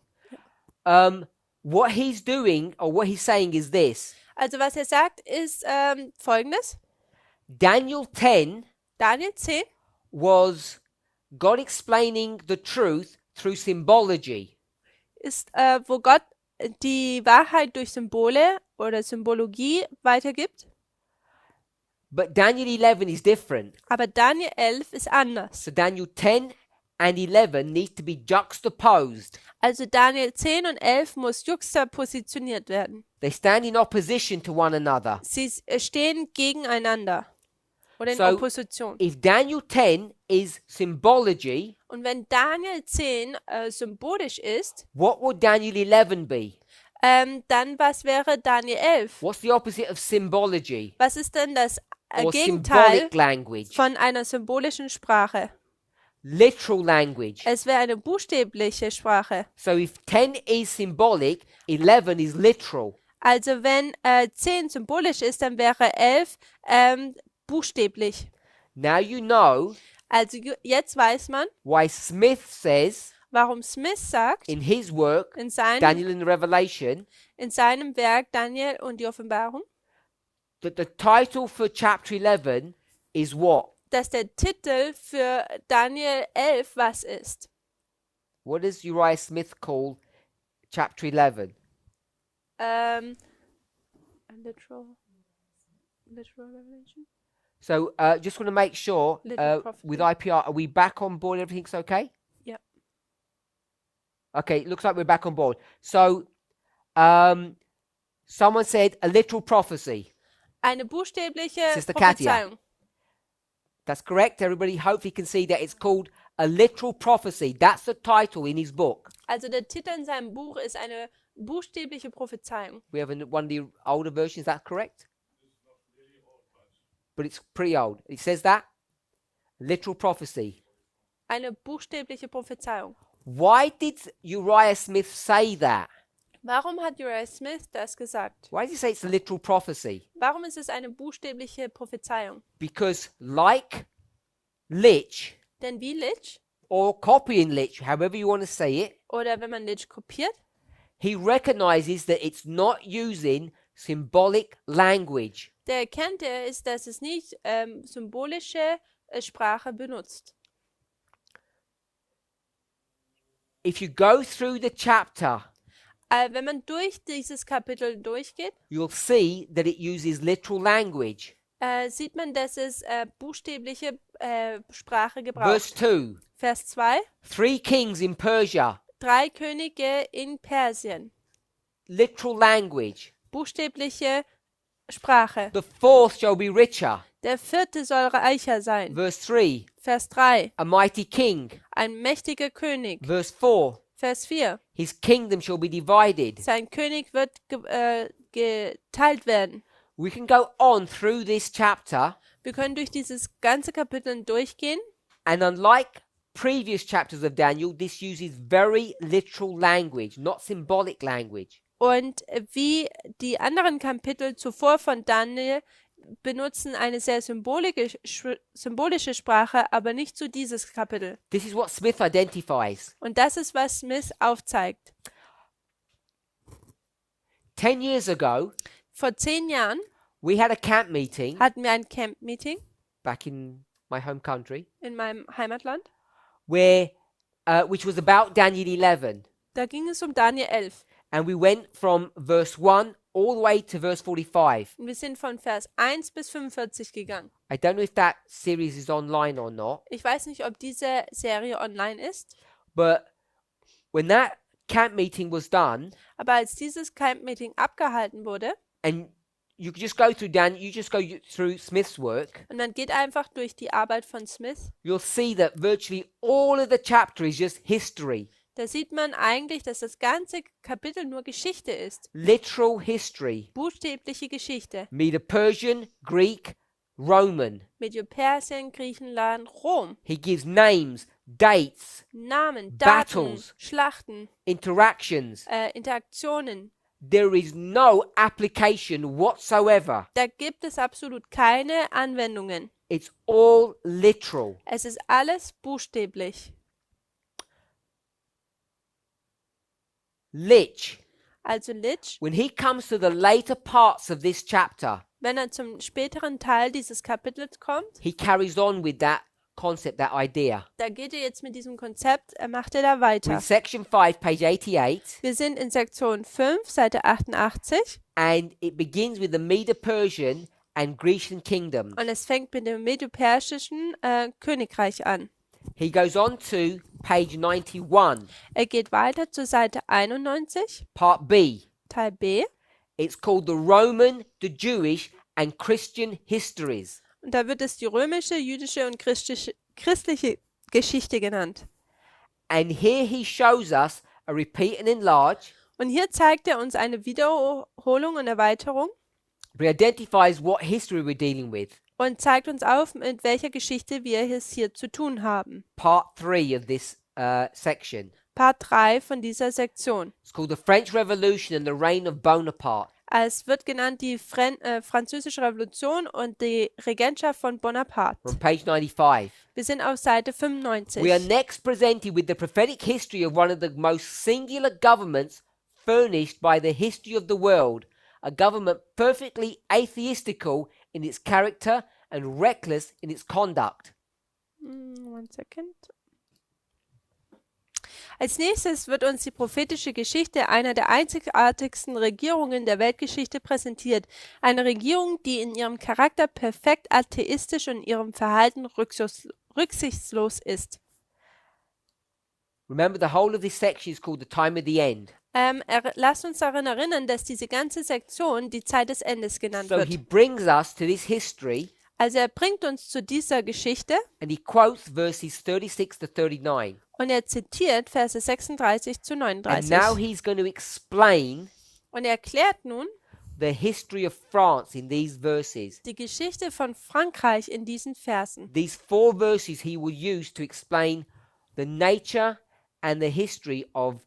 A: What he's doing or what he's saying is this.
B: Also was er sagt, ist Folgendes.
A: Daniel 10
B: Daniel 10
A: was God explaining the truth through symbology.
B: ist, wo Gott die Wahrheit durch Symbole oder Symbologie weitergibt.
A: But Daniel 11 is different.
B: Aber Daniel 11 ist anders.
A: So Daniel 10 and 11 need to be juxtaposed.
B: Also Daniel 10 und 11 muss juxtapositioniert werden.
A: They stand in opposition to one another.
B: Sie stehen gegeneinander oder in
A: So,
B: Opposition.
A: If Daniel 10 is symbology,
B: Und wenn Daniel 10 symbolisch ist,
A: what would Daniel 11 be?
B: dann was wäre Daniel 11?
A: What's the opposite of symbology
B: Was ist denn das
A: or
B: Gegenteil
A: symbolic language?
B: von einer symbolischen Sprache?
A: Literal language.
B: Es wäre eine buchstäbliche Sprache.
A: So if 10 is symbolic, 11 is literal.
B: Also wenn 10 symbolisch ist, dann wäre 11 buchstäblich.
A: Now you know
B: Also jetzt weiß man,
A: why Smith says
B: warum Smith sagt,
A: in his work,
B: in seinem
A: Daniel in the Revelation,
B: Werk Daniel und die Offenbarung,
A: that the title for chapter 11 is what?
B: dass der Titel für Daniel 11 was ist.
A: What does Uriah Smith call chapter 11?
B: A literal revelation?
A: So just want to make sure
B: Literal prophecy.
A: with IPR, are we back on board? Everything's okay?
B: Yep.
A: Okay, it looks like we're back on board. So someone said a literal prophecy.
B: Eine buchstäbliche
A: Sister Katia.
B: Prophezeiung.
A: That's correct. Everybody hopefully can see that it's called a literal prophecy. That's the title in his book.
B: Also der Titel in seinem Buch ist eine buchstäbliche Prophezeiung.
A: We have one of the older versions. Is that correct? But it's pretty old. It says that literal prophecy.
B: Eine buchstäbliche Prophezeiung.
A: Why did Uriah Smith say that?
B: Warum hat Uriah Smith das gesagt?
A: Why does he say it's a literal prophecy?
B: Warum ist es eine buchstäbliche Prophezeiung?
A: Because like Lich
B: Denn wie Lich,
A: or copying Lich, however you want to say it,
B: oder wenn man Lich kopiert,
A: he recognizes that it's not using symbolic language.
B: der erkennt ist, dass es nicht symbolische Sprache benutzt.
A: If you go through the chapter,
B: Wenn man durch dieses Kapitel durchgeht,
A: you'll see that it uses literal language.
B: sieht man, dass es buchstäbliche Sprache gebraucht.
A: Verse 2,
B: Vers 2.
A: 3 kings in Persia,
B: 3 Könige in Persien.
A: literal language.
B: Buchstäbliche Sprache.
A: The fourth shall be richer.
B: Der 4. soll reicher sein.
A: Verse 3,
B: Vers 3.
A: a mighty king.
B: Ein mächtiger König.
A: Verse 4,
B: Vers 4.
A: his kingdom shall be divided.
B: Sein König wird geteilt werden.
A: We can go on through this chapter,
B: Wir können durch dieses ganze Kapitel durchgehen.
A: and unlike previous chapters of Daniel, this uses very literal language, not symbolic language.
B: Und wie die anderen Kapitel zuvor von Daniel benutzen eine sehr symbolische Sprache, aber nicht zu dieses Kapitel.
A: This is what Smith identifies.
B: Und das ist, was Smith aufzeigt.
A: 10 years ago,
B: Vor 10 Jahren
A: we had a camp meeting
B: hatten wir ein Camp-Meeting
A: back in my home country,
B: in meinem Heimatland.
A: where which was about Daniel 11,
B: Da ging es um Daniel 11.
A: and we went from verse 1 all the way to verse 45.
B: Und wir sind von Vers 1 bis 45 gegangen.
A: I don't know if that series is online or not,
B: Ich weiß nicht, ob diese Serie online ist,
A: but when that camp meeting was done,
B: aber als dieses Camp-Meeting abgehalten wurde,
A: and you could just go through you just go through Smith's work,
B: und dann geht einfach durch die Arbeit von Smith,
A: you'll see that virtually all of the chapter is just history,
B: da sieht man eigentlich, dass das ganze Kapitel nur Geschichte ist.
A: literal history,
B: Buchstäbliche Geschichte.
A: Medo-Persian, Greek, Roman.
B: Medo-Persien, Griechenland, Rom.
A: He gives names, dates,
B: Namen, Daten,
A: Battles.
B: Schlachten,
A: interactions.
B: Interaktionen.
A: There is no application whatsoever.
B: Da gibt es absolut keine Anwendungen.
A: It's all literal.
B: Es ist alles buchstäblich.
A: Lich,
B: Also Lich,
A: when he comes to the later parts of this chapter,
B: wenn er zum späteren Teil dieses Kapitels kommt,
A: he carries on with that concept, that idea.
B: da geht er jetzt mit diesem Konzept, macht er da weiter.
A: In section 5, page 88,
B: Wir sind in Sektion 5, Seite 88
A: and it begins with the Medo-Persian and Grecian kingdoms.
B: und es fängt mit dem Medo-Persischen Königreich an.
A: He goes on to page 91,
B: Er geht weiter zur Seite 91,
A: part B.
B: Teil B,
A: It's called the Roman, the Jewish, and Christian histories.
B: und da wird es die römische, jüdische und christliche Geschichte genannt.
A: And here he shows us a repeat and enlarge.
B: Und hier zeigt er uns eine Wiederholung und Erweiterung
A: He identifies what history we're dealing with.
B: und zeigt uns auf, mit welcher Geschichte wir es hier zu tun haben.
A: Part 3 of this section.
B: Part 3 von dieser Sektion.
A: It's called the French Revolution and the Reign of Bonaparte.
B: Es wird genannt die Französische Revolution und die Regentschaft von Bonaparte.
A: From page 95.
B: Wir sind auf Seite 95.
A: We are next presented with the prophetic history of one of the most singular governments furnished by the history of the world, a government perfectly atheistical in its character and reckless in its conduct.
B: One second. Als nächstes wird uns die prophetische Geschichte einer der einzigartigsten Regierungen der Weltgeschichte präsentiert. Eine Regierung, die in ihrem Charakter perfekt atheistisch und in ihrem Verhalten rücksichtslos ist.
A: Remember, the whole of this section is called the time of the end.
B: Lasst uns daran erinnern, dass diese ganze Sektion die Zeit des Endes genannt
A: So
B: wird.
A: he brings us to this history
B: Also er bringt uns zu dieser Geschichte
A: and he quotes verses 36 to 39.
B: und er zitiert Verse 36 zu
A: And
B: 39.
A: now he's going to explain
B: Und er erklärt nun
A: the history of France in these verses.
B: die Geschichte von Frankreich in diesen Versen.
A: These 4 verses he will use to explain the nature and the history of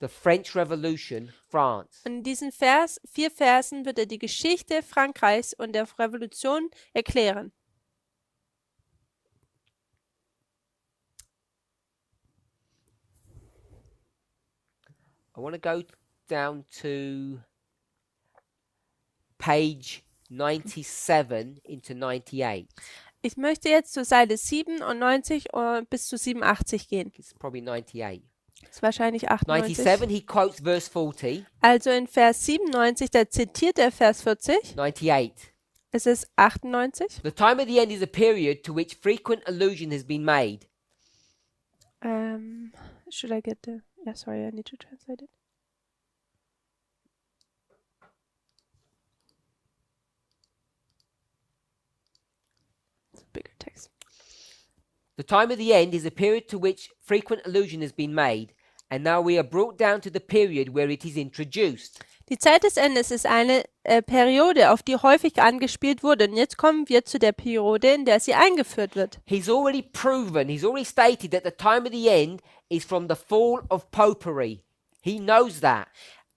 A: the French Revolution, France.
B: Und in diesen 4 Versen wird er die Geschichte Frankreichs und der Revolution erklären.
A: I want to go down to page 97 into 98.
B: Ich möchte jetzt zur Seite 97 bis zu 87 gehen.
A: It's probably 98.
B: Das ist wahrscheinlich 98.
A: 97, he quotes verse 40.
B: Also in Vers 97, da zitiert er Vers 40.
A: 98.
B: Es ist 98.
A: The time of the end is a period to which frequent allusion has been made.
B: Should I get the... Yeah, sorry, I need to translate it. It's a bigger text.
A: The time of the end is a period to which frequent allusion has been made, and now we are brought down to the period where it is introduced.
B: Die Zeit des Endes ist eine Periode, auf die häufig angespielt wurde. Und jetzt kommen wir zu der Periode, in der sie eingeführt wird.
A: He's already stated that the time of the end is from the fall of popery. He knows that.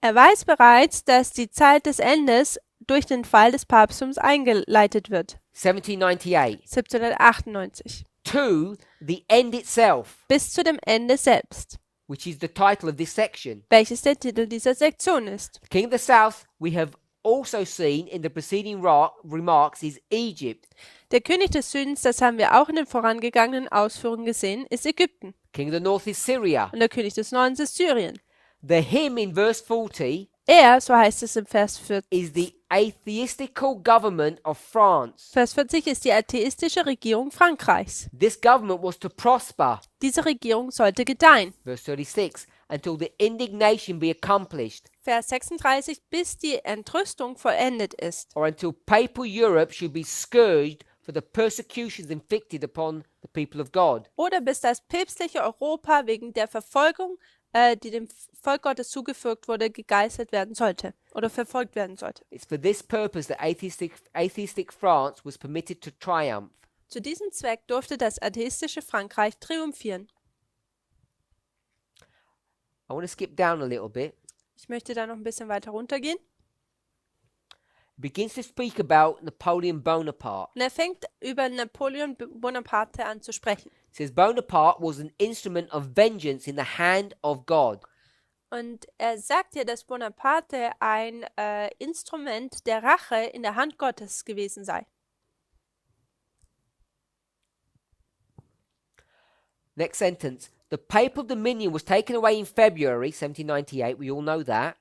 B: Er weiß bereits, dass die Zeit des Endes durch den Fall des Papsttums eingeleitet wird.
A: 1798.
B: 1798.
A: To the end itself,
B: Bis zu dem Ende selbst,
A: which is the title of this section.
B: welches der Titel dieser Sektion ist.
A: The king of the south, we have also seen in the preceding remarks, is Egypt.
B: Der König des Südens, das haben wir auch in den vorangegangenen Ausführungen gesehen, ist Ägypten.
A: King of the north is Syria.
B: Und der König des Nordens ist Syrien.
A: The him in verse 40
B: Er, so heißt es im Vers 40,
A: is the atheistical government of France.
B: Vers 40 ist die atheistische Regierung Frankreichs.
A: This government was to prosper,
B: Diese Regierung sollte gedeihen.
A: verse 36, until the indignation be accomplished,
B: Vers 36, bis die Entrüstung vollendet ist.
A: or until papal Europe should be scourged for the persecutions inflicted upon the people of God.
B: Oder bis das päpstliche Europa wegen der Verfolgung, die dem Volk Gottes zugefügt wurde, gegeißelt werden sollte oder verfolgt werden sollte.
A: It's for this purpose that atheistic France was permitted to triumph.
B: Zu diesem Zweck durfte das atheistische Frankreich triumphieren.
A: I want to skip down a little bit.
B: Ich möchte da noch ein bisschen weiter runtergehen.
A: It begins to speak about Napoleon Bonaparte.
B: Und er fängt über Napoleon Bonaparte an zu sprechen.
A: It says Bonaparte was an instrument of vengeance in the hand of God.
B: Und er sagt hier, dass Bonaparte ein Instrument der Rache in der Hand Gottes gewesen sei.
A: Next sentence. The papal dominion was taken away in February 1798. We all know that.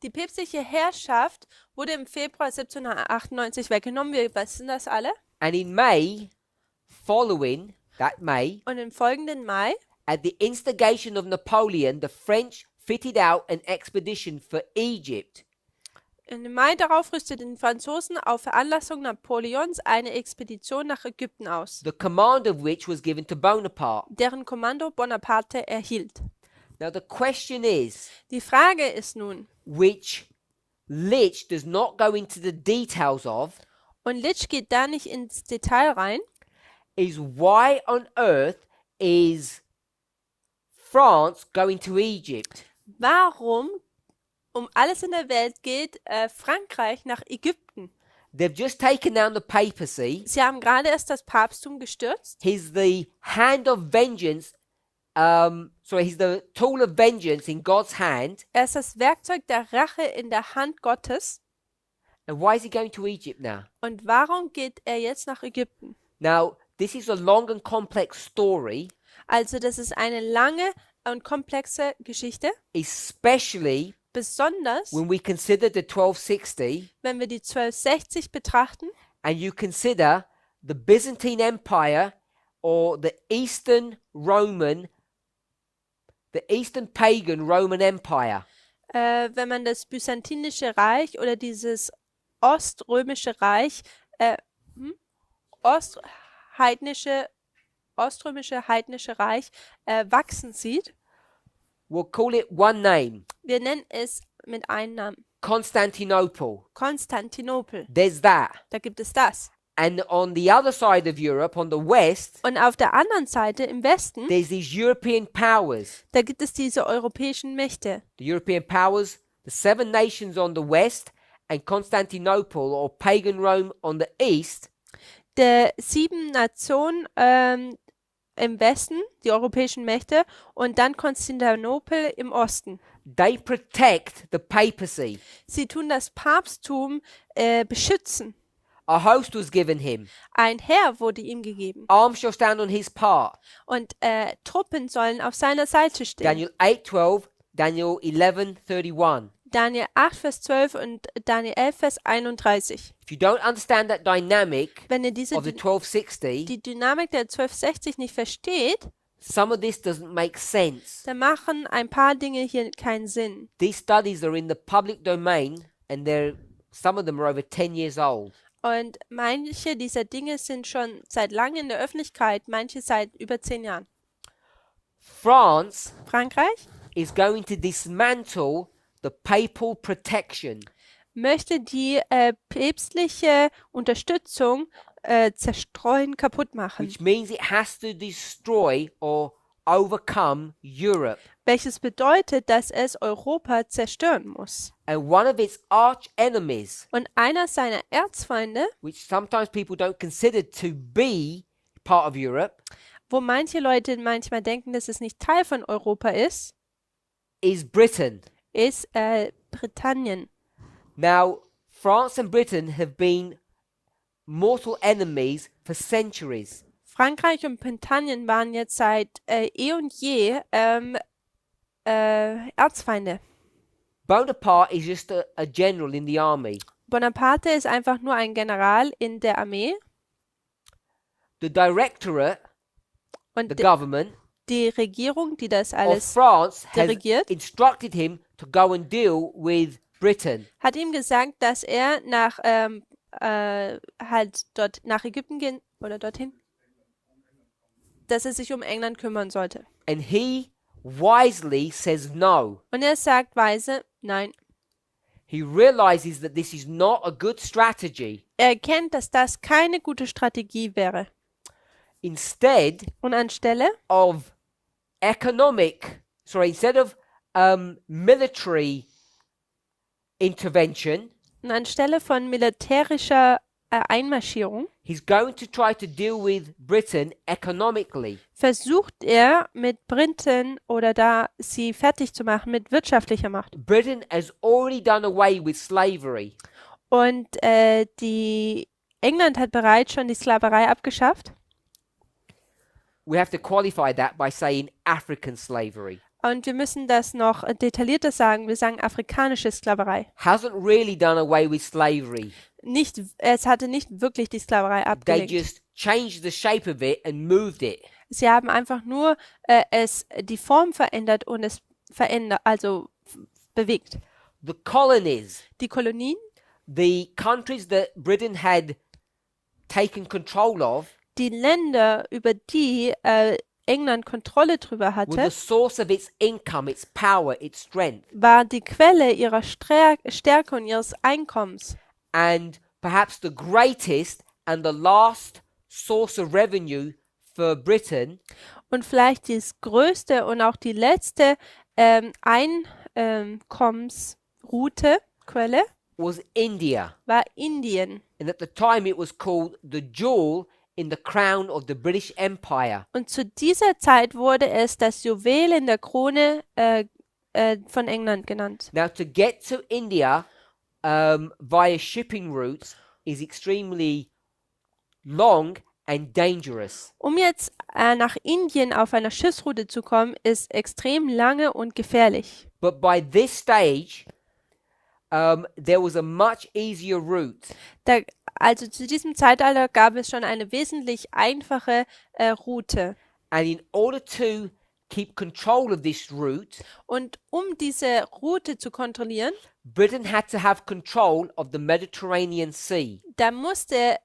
B: Die päpstliche Herrschaft wurde im Februar 1798 weggenommen. Wir wissen das alle.
A: And in May, following that May,
B: Und im folgenden Mai,
A: at the instigation of Napoleon, the French fitted out an expedition for Egypt.
B: im Mai darauf rüsteten die Franzosen auf Veranlassung Napoleons eine Expedition nach Ägypten aus,
A: The command of which was given to Bonaparte.
B: deren Kommando Bonaparte erhielt.
A: Now the question is,
B: Die Frage ist nun,
A: which Litch does not go into the details of,
B: und Litsch geht da nicht ins Detail rein,
A: is why on earth is France going to Egypt?
B: warum um alles in der Welt geht Frankreich nach Ägypten.
A: They've just taken down the papacy.
B: Sie haben gerade erst das Papsttum gestürzt.
A: He's the hand of vengeance. He's the tool of vengeance in God's hand.
B: Er ist das Werkzeug der Rache in der Hand Gottes.
A: And why is he going to Egypt now?
B: Und warum geht er jetzt nach Ägypten?
A: Now, this is a long and complex story,
B: Also das ist eine lange und komplexe Geschichte,
A: especially
B: besonders
A: when we consider the 1260
B: wenn wir die 1260 betrachten
A: and you consider the Byzantine Empire or the Eastern pagan Roman Empire.
B: wenn man das Byzantinische Reich oder dieses Oströmische Reich, Oströmische heidnische Reich wachsen sieht.
A: We'll call it one name,
B: Wir nennen es mit einem Namen.
A: Constantinople.
B: Konstantinopel.
A: There's that.
B: Da gibt es das.
A: And on the other side of Europe, on the west,
B: Und auf der anderen Seite, im Westen,
A: there's these European powers.
B: da gibt es diese europäischen Mächte.
A: The European powers, the 7 nations on the west, and Constantinople or pagan Rome on the east.
B: Der 7 Nationen im Westen, die europäischen Mächte, und dann Konstantinopel im Osten.
A: They protect the papacy.
B: Sie tun das Papsttum beschützen.
A: A host was given him.
B: Ein Heer wurde ihm gegeben.
A: Arms shall stand on his part.
B: Und Truppen sollen auf seiner Seite stehen.
A: Daniel 8:12, Daniel 11:31.
B: Daniel 8, Vers 12 und Daniel 11, Vers 31.
A: If you don't understand that dynamic
B: Wenn ihr diese
A: of the 1260,
B: die Dynamik der 1260 nicht versteht,
A: some of this doesn't make sense.
B: dann machen ein paar Dinge hier keinen Sinn.
A: These studies are in the public domain and some of them are over 10 years old.
B: Und manche dieser Dinge sind schon seit langem in der Öffentlichkeit, manche seit über 10 Jahren.
A: France
B: Frankreich
A: is going to dismantle the papal protection.
B: möchte die päpstliche Unterstützung zerstreuen, kaputt machen,
A: Which means it has to destroy or overcome Europe.
B: welches bedeutet, dass es Europa zerstören muss.
A: And one of its arch enemies,
B: Und einer seiner Erzfeinde,
A: which sometimes people don't consider to be part of Europe,
B: wo manche Leute manchmal denken, dass es nicht Teil von Europa ist,
A: is Britain.
B: ist Britannien.
A: Now, France and Britain have been mortal enemies for centuries.
B: Frankreich und Britannien waren jetzt seit eh und je Erzfeinde.
A: Bonaparte is just a general in the army.
B: Bonaparte ist einfach nur ein General in der Armee
A: The directorate,
B: und
A: the government
B: die Regierung, die das
A: of
B: alles
A: France has
B: dirigiert,
A: instructed him to go and deal with Britain.
B: hat ihm gesagt, dass er halt dort nach Ägypten gehen oder dorthin, dass er sich um England kümmern sollte.
A: And he wisely says no.
B: Und er sagt weise, nein.
A: He realizes that this is not a good strategy.
B: Er erkennt, dass das keine gute Strategie wäre.
A: Instead
B: Und anstelle
A: of instead of military intervention,
B: und anstelle von militärischer Einmarschierung
A: he's going to try to deal with Britain economically.
B: versucht er mit Briten oder da sie fertig zu machen mit wirtschaftlicher Macht.
A: Britain has already done away with slavery.
B: Und die England hat bereits schon die Sklaverei abgeschafft.
A: We have to qualify that by saying African slavery.
B: Und wir müssen das noch detaillierter sagen. Wir sagen afrikanische Sklaverei.
A: Hasn't really done away with slavery.
B: Es hatte nicht wirklich die Sklaverei
A: They
B: abgelegt.
A: just changed the shape of it and moved it.
B: Sie haben einfach nur die Form verändert und es bewegt.
A: The colonies,
B: Die Kolonien,
A: the countries that Britain had taken control of,
B: die Länder, über die England Kontrolle drüber
A: were the
B: hatte,
A: source of its income, its power, its strength.
B: war die Quelle ihrer Stärke und ihres Einkommens.
A: And perhaps the greatest and the last source of revenue for Britain
B: Und vielleicht das größte und auch die letzte Einkommensroute, Quelle,
A: was India.
B: war Indien.
A: And at the time it was called the jewel in the crown of the British Empire.
B: Und zu dieser Zeit wurde es das Juwel in der Krone von England genannt.
A: Now to get to India via shipping routes is extremely long and dangerous.
B: Um jetzt nach Indien auf einer Schiffsroute zu kommen, ist extrem lange und gefährlich.
A: But by this stage, there was a much easier route.
B: Also zu diesem Zeitalter gab es schon eine wesentlich einfache Route.
A: And in order to keep control of this route,
B: Und um diese Route zu kontrollieren,
A: Britain had to have control of the Mediterranean Sea.
B: da musste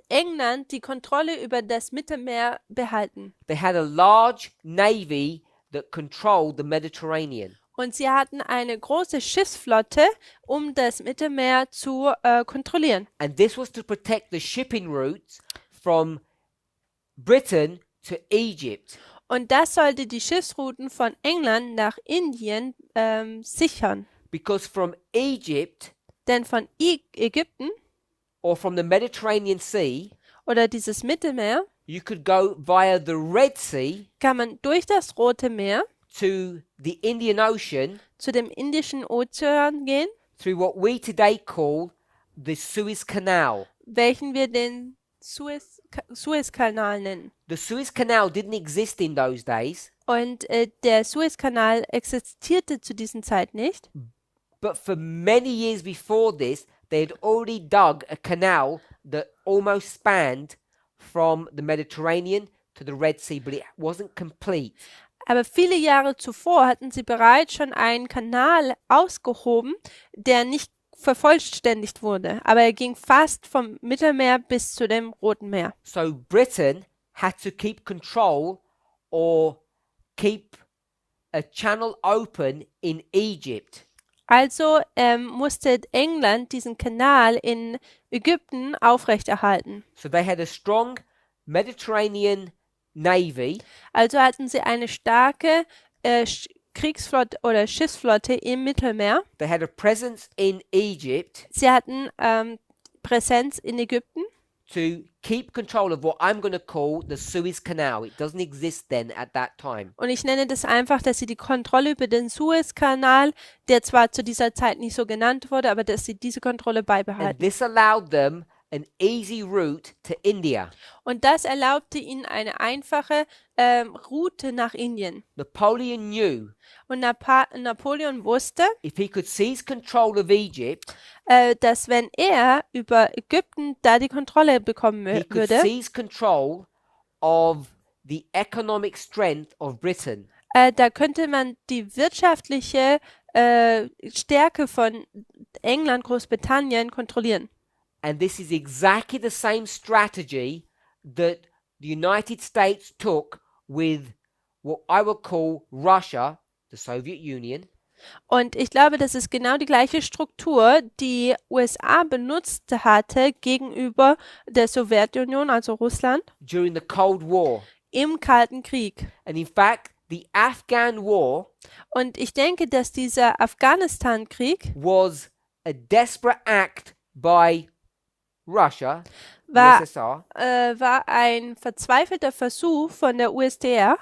B: England die Kontrolle über das Mittelmeer behalten.
A: They had a large navy that controlled the Mediterranean.
B: Und sie hatten eine große Schiffsflotte, um das Mittelmeer zu kontrollieren.
A: And this was to protect the shipping routes from Britain to Egypt.
B: Und das sollte die Schiffsrouten von England nach Indien sichern.
A: Because from Egypt
B: Denn von Ägypten
A: or from the Mediterranean Sea,
B: oder dieses Mittelmeer
A: you could go via the Red Sea
B: kann man durch das Rote Meer
A: to the Indian Ocean
B: zu dem Indischen Ozean gehen,
A: through what we today call the Suez Canal.
B: welchen wir den Suezkanal nennen.
A: The Suez Canal didn't exist in those days,
B: Und der Suezkanal existierte zu dieser Zeit nicht.
A: but for many years before this, they had already dug a canal that almost spanned from the Mediterranean to the Red Sea, but it wasn't complete.
B: Aber viele Jahre zuvor hatten sie bereits schon einen Kanal ausgehoben, der nicht vervollständigt wurde, aber er ging fast vom Mittelmeer bis zu dem Roten Meer.
A: So Britain had to keep control or keep a channel open in Egypt.
B: Also musste England diesen Kanal in Ägypten aufrechterhalten.
A: So they had a strong Mediterranean navy.
B: Also hatten sie eine starke Kriegsflotte oder Schiffsflotte im Mittelmeer.
A: They had a presence in Egypt
B: Sie hatten Präsenz in Ägypten,
A: to keep control of what I'm going to call the Suez Canal. It doesn't exist then at that time.
B: und ich nenne das einfach, dass sie die Kontrolle über den Suezkanal, der zwar zu dieser Zeit nicht so genannt wurde, aber dass sie diese Kontrolle
A: And
B: beibehalten.
A: this allowed them an easy route to India.
B: Und das erlaubte ihnen eine einfache Route nach Indien.
A: Napoleon knew
B: Und Napoleon wusste,
A: if he could seize control of Egypt,
B: dass wenn er über Ägypten da die Kontrolle bekommen
A: he could
B: würde,
A: seize control of the economic strength of Britain.
B: da könnte man die wirtschaftliche Stärke von England, Großbritannien kontrollieren.
A: And this is exactly the same strategy that the United States took with what I would call Russia, the Soviet Union,
B: Und ich glaube, das ist genau die gleiche Struktur, die USA benutzt hatte gegenüber der Sowjetunion, also Russland,
A: during the Cold War.
B: im Kalten Krieg.
A: And in fact, the Afghan War
B: Und ich denke, dass dieser Afghanistan-Krieg
A: was a desperate act by Russia,
B: war,
A: USSR,
B: war ein verzweifelter Versuch von der USSR,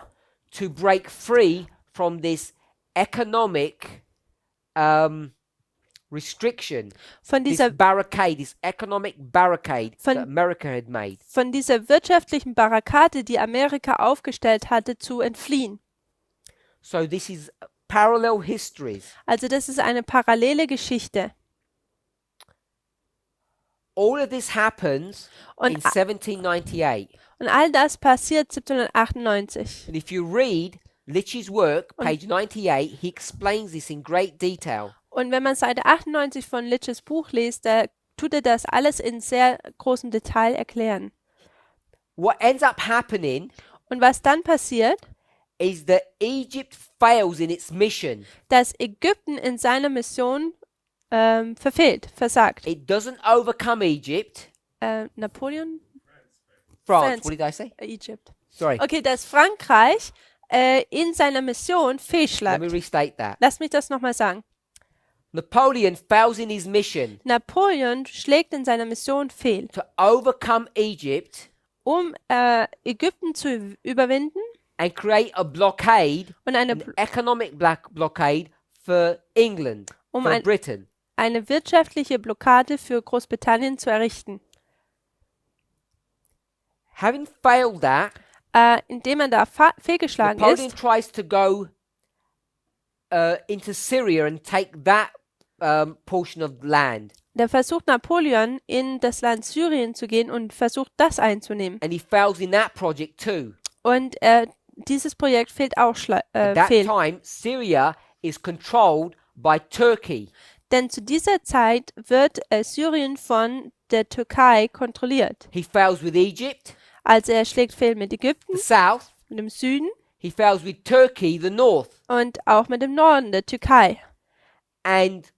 A: to break free from this economic restriction,
B: von
A: this
B: dieser,
A: barricade, this economic barricade
B: Von-
A: that America had made.
B: von dieser wirtschaftlichen Barrikade, die Amerika aufgestellt hatte, zu entfliehen.
A: So this is parallel histories.
B: Also das ist eine parallele Geschichte.
A: All of this happens in
B: Und,
A: 1798.
B: und all das passiert 1798.
A: And if you read Litch's work, page 98, he explains this in great detail.
B: Und wenn man Seite 98 von Litches Buch liest, da tut er das alles in sehr großem Detail erklären.
A: What ends up happening
B: Und was dann passiert,
A: is that Egypt fails in its mission.
B: dass Ägypten in seiner Mission verfehlt, versagt.
A: It doesn't overcome Egypt.
B: Napoleon?
A: France, what did I say?
B: Egypt.
A: Sorry,
B: Okay, dass Frankreich in seiner Mission
A: let
B: fehlschlägt.
A: me restate that.
B: Lass mich das nochmal sagen.
A: Napoleon fails in his mission
B: Napoleon schlägt in seiner Mission fehl.
A: to overcome Egypt
B: Um Ägypten zu überwinden
A: and create a blockade,
B: und eine
A: an economic blockade for England,
B: Um
A: for
B: ein-
A: Britain.
B: eine wirtschaftliche Blockade für Großbritannien zu errichten.
A: Having failed that,
B: Indem er da fehlgeschlagen
A: Napoleon
B: ist,
A: tries to go into Syria and take that portion of land.
B: da versucht Napoleon in das Land Syrien zu gehen und versucht das einzunehmen.
A: And he fails in that project too.
B: Und dieses Projekt fehlt auch
A: At that
B: fehl.
A: time, Syria is controlled by Turkey.
B: Denn zu dieser Zeit wird Syrien von der Türkei kontrolliert.
A: He fails with Egypt,
B: Also er schlägt fehl mit Ägypten,
A: the south.
B: mit dem Süden
A: He fails with Turkey, the north.
B: und auch mit dem Norden der Türkei.
A: And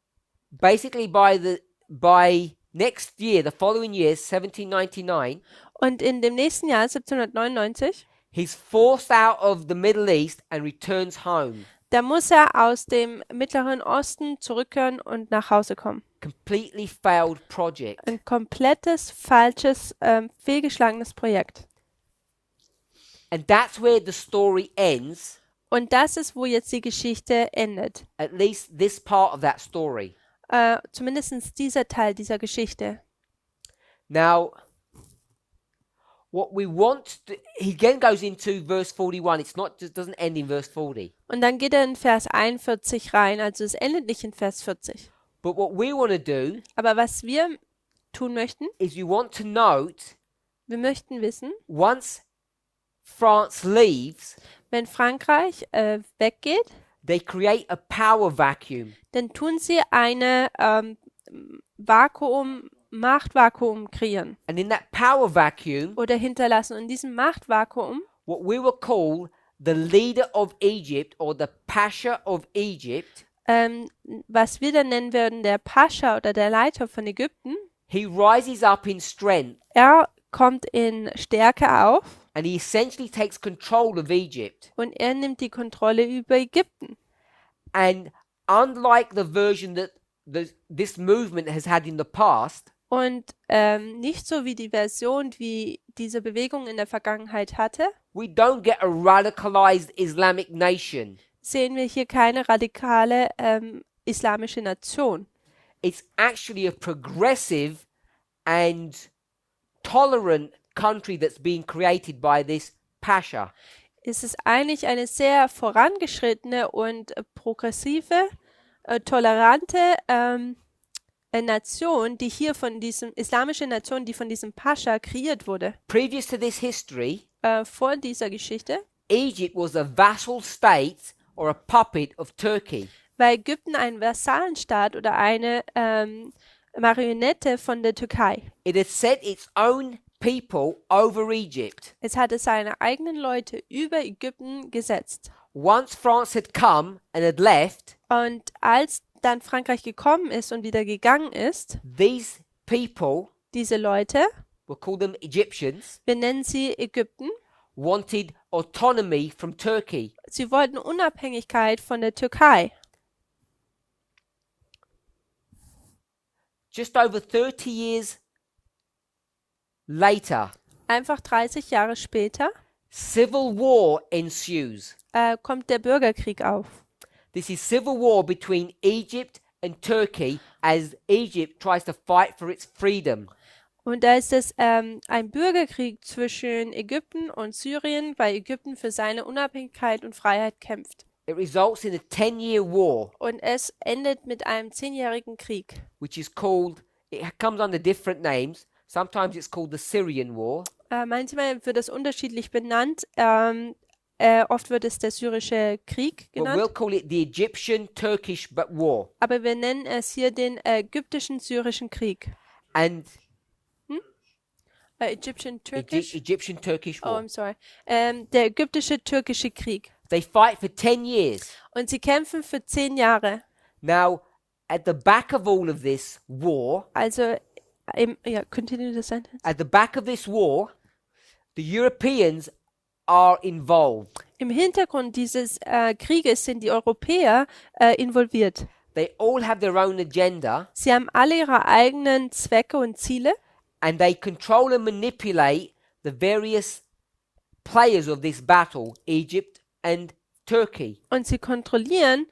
A: basically by next year, the following year, 1799,
B: Und in dem nächsten Jahr, 1799,
A: he's forced out of the Middle East and returns home.
B: da muss er aus dem Mittleren Osten zurückkehren und nach Hause kommen.
A: Completely failed project.
B: Ein komplettes, falsches, fehlgeschlagenes Projekt.
A: And that's where the story ends,
B: Und das ist, wo jetzt die Geschichte endet.
A: at least this part of that story.
B: Zumindest dieser Teil dieser Geschichte.
A: Now, what we want, he again goes into verse 41. It's not just doesn't end in verse 40.
B: Und dann geht er in Vers 41 rein, also es endet nicht in Vers 40.
A: But what we want to do
B: Aber was wir tun möchten,
A: is we want to note
B: wir möchten wissen,
A: once France leaves,
B: wenn Frankreich weggeht,
A: they create a power vacuum.
B: dann tun sie eine Machtvakuum kreieren
A: And in that power vacuum,
B: oder hinterlassen. Und in diesem Machtvakuum,
A: what we will call the leader of Egypt or the Pasha of Egypt,
B: was wir dann nennen würden, der Pascha oder der Leiter von Ägypten,
A: he rises up in strength
B: er kommt in Stärke auf
A: and he essentially takes control of Egypt.
B: und er nimmt die Kontrolle über Ägypten.
A: And unlike the version that this movement has had in the past,
B: Und nicht so wie die Version, wie diese Bewegung in der Vergangenheit hatte,
A: we don't get a radicalized Islamic nation.
B: sehen wir hier keine radikale islamische Nation.
A: It's actually a progressive and tolerant country that's being created by this Pasha.
B: Es ist eigentlich eine sehr vorangeschrittene und progressive, tolerante Nation, die hier von diesem islamische Nation, die von diesem Pascha kreiert wurde.
A: Previous to this history,
B: Vor dieser Geschichte
A: Egypt was a vassal state or a puppet of Turkey.
B: war Ägypten ein Vassallenstaat oder eine Marionette von der Türkei.
A: It had set its own people over Egypt.
B: Es hatte seine eigenen Leute über Ägypten gesetzt.
A: Once France had come and had left,
B: Und als dann Frankreich gekommen ist und wieder gegangen ist,
A: these people,
B: diese Leute,
A: we'll call them Egyptians,
B: wir nennen sie Ägypten,
A: wanted autonomy from Turkey.
B: sie wollten Unabhängigkeit von der Türkei.
A: Just over 30 years later,
B: Einfach 30 Jahre später
A: civil war ensues.
B: kommt der Bürgerkrieg auf.
A: This is civil war between Egypt and Turkey as Egypt tries to fight for its freedom.
B: Und da ist es ein Bürgerkrieg zwischen Ägypten und Syrien, weil Ägypten für seine Unabhängigkeit und Freiheit kämpft.
A: It results in a 10-year war,
B: Und es endet mit einem 10-jährigen Krieg.
A: which is called, it comes under different names. Sometimes it's called the Syrian War.
B: Manchmal wird es unterschiedlich benannt. Oft wird es der syrische Krieg
A: But
B: genannt.
A: we'll call it the Egyptian-Turkish war.
B: Aber wir nennen es hier den ägyptischen-syrischen Krieg.
A: And
B: Egyptian-Turkish?
A: Egyptian-Turkish
B: Oh,
A: war.
B: I'm sorry. Der ägyptische-türkische Krieg.
A: They fight for 10 years.
B: Und sie kämpfen für 10 Jahre.
A: Now, at the back of all of this war,
B: Also, continue the sentence.
A: at the back of this war, the Europeans are involved.
B: Im Hintergrund dieses Krieges sind die Europäer involviert.
A: They all have their own agenda,
B: Sie haben alle ihre eigenen Zwecke und Ziele
A: and they control and manipulate the various players of this battle, Egypt and Turkey.
B: und sie kontrollieren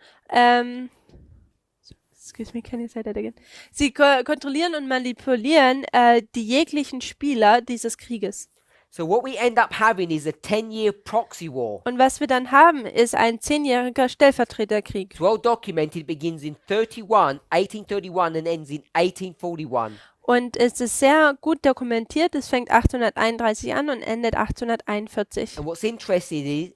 B: Excuse me, can you say that again? Sie kontrollieren und manipulieren die jeglichen Spieler dieses Krieges.
A: So what we end up having is a 10-year proxy war.
B: Und was wir dann haben, ist ein 10-jähriger Stellvertreterkrieg.
A: It's well documented, begins in 1831 and ends in 1841.
B: Und es ist sehr gut dokumentiert. Es fängt 1831 an und endet 1841.
A: And what's interesting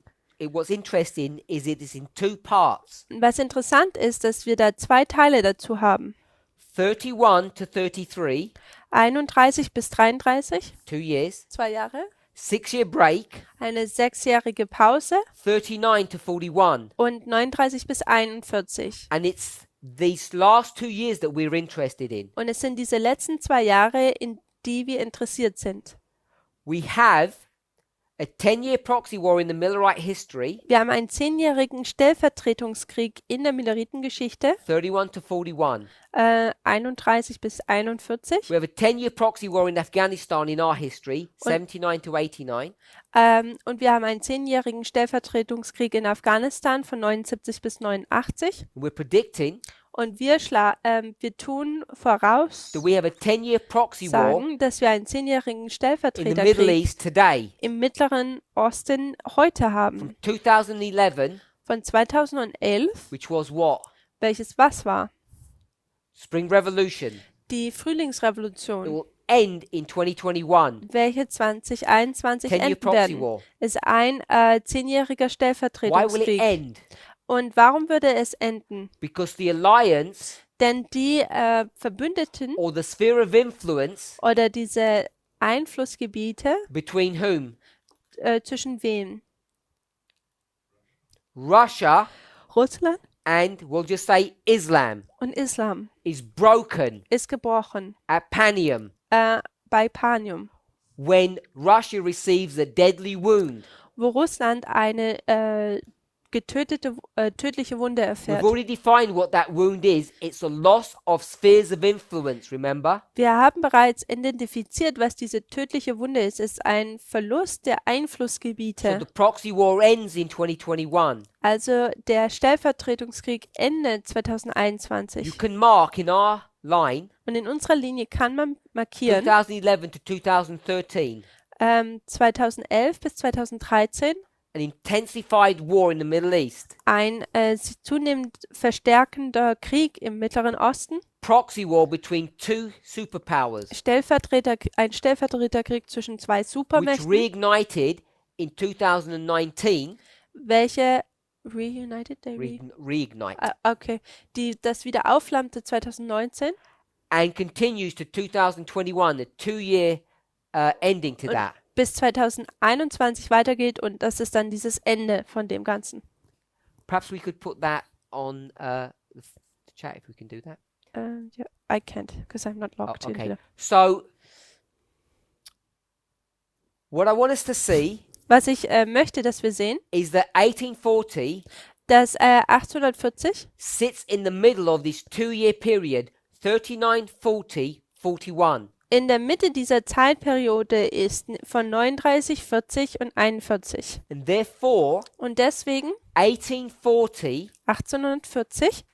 A: is it is in two parts.
B: Und was interessant ist, dass wir da 2 Teile dazu haben.
A: 31 to 33,
B: 31 bis 33,
A: 2 years.
B: 2 Jahre.
A: 6-year break,
B: Eine 6-jährige Pause
A: 39 to 41.
B: und 39 bis 41.
A: And it's these last 2 years that we're interested in.
B: Und es sind diese letzten 2 Jahre, in die wir interessiert sind.
A: We have a 10-year proxy war in the Millerite history,
B: Wir haben einen 10-jährigen Stellvertretungskrieg in der Milleritengeschichte,
A: 31 to 41.
B: 31 bis 41.
A: We have a 10-year proxy war in Afghanistan in our history, 79 to 89.
B: Und wir haben einen 10-jährigen Stellvertretungskrieg in Afghanistan von 79 bis 89.
A: And we're predicting
B: Und wir tun voraus,
A: that we have a 10-year proxy war
B: sagen, dass wir einen 10-jährigen
A: in the Middle
B: Stellvertreterkrieg
A: East today.
B: im Mittleren Osten heute haben.
A: 2011,
B: Von 2011,
A: which was what?
B: welches was war?
A: Spring Revolution.
B: Die
A: It
B: Frühlingsrevolution,
A: will end in 2021.
B: welche 2021
A: 10-year
B: enden
A: proxy
B: werden,
A: war.
B: ist ein 10-jähriger
A: Why will it
B: Stellvertretungskrieg.
A: end?
B: Und warum würde es enden?
A: Because the alliance
B: Denn die Verbündeten
A: or the sphere of influence
B: oder diese Einflussgebiete
A: between whom?
B: zwischen wem?
A: Russia
B: Russland
A: and we'll just say Islam
B: und Islam
A: is broken
B: ist gebrochen
A: at Panium
B: bei Panium,
A: when Russia receives a deadly wound.
B: wo Russland eine tödliche Wunde
A: We've
B: erfährt.
A: already defined what that wound is. It's a loss of spheres of influence, remember?
B: Wir haben bereits identifiziert, was diese tödliche Wunde ist. Es ist ein Verlust der
A: So
B: Einflussgebiete.
A: the proxy war ends in 2021.
B: Also der Stellvertretungskrieg endet
A: You
B: 2021.
A: can mark in our line
B: Und in unserer Linie kann man markieren
A: 2011 to 2013,
B: 2011 bis 2013
A: an intensified war in the Middle East.
B: ein sich zunehmend verstärkender Krieg im Mittleren Osten,
A: Proxy war between two superpowers,
B: ein Stellvertreterkrieg zwischen 2
A: which
B: Supermächten,
A: reignited in 2019.
B: welche reunited,
A: Reignite.
B: okay, das wieder aufflammte 2019
A: And continues to 2021, a 2-year ending to that.
B: bis 2021 weitergeht und das ist dann dieses Ende von dem Ganzen.
A: Perhaps we could put that on the chat if we can do that.
B: Yeah, I can't because I'm not logged in
A: Okay.
B: here.
A: So, what I want us to see
B: Was ich möchte, dass wir sehen,
A: is that 1840
B: dass 1840
A: sits in the middle of this 2-year period, 39, 40, 41.
B: in der Mitte dieser Zeitperiode ist von 39, 40 und 41.
A: And therefore,
B: Und deswegen
A: 1840
B: 1840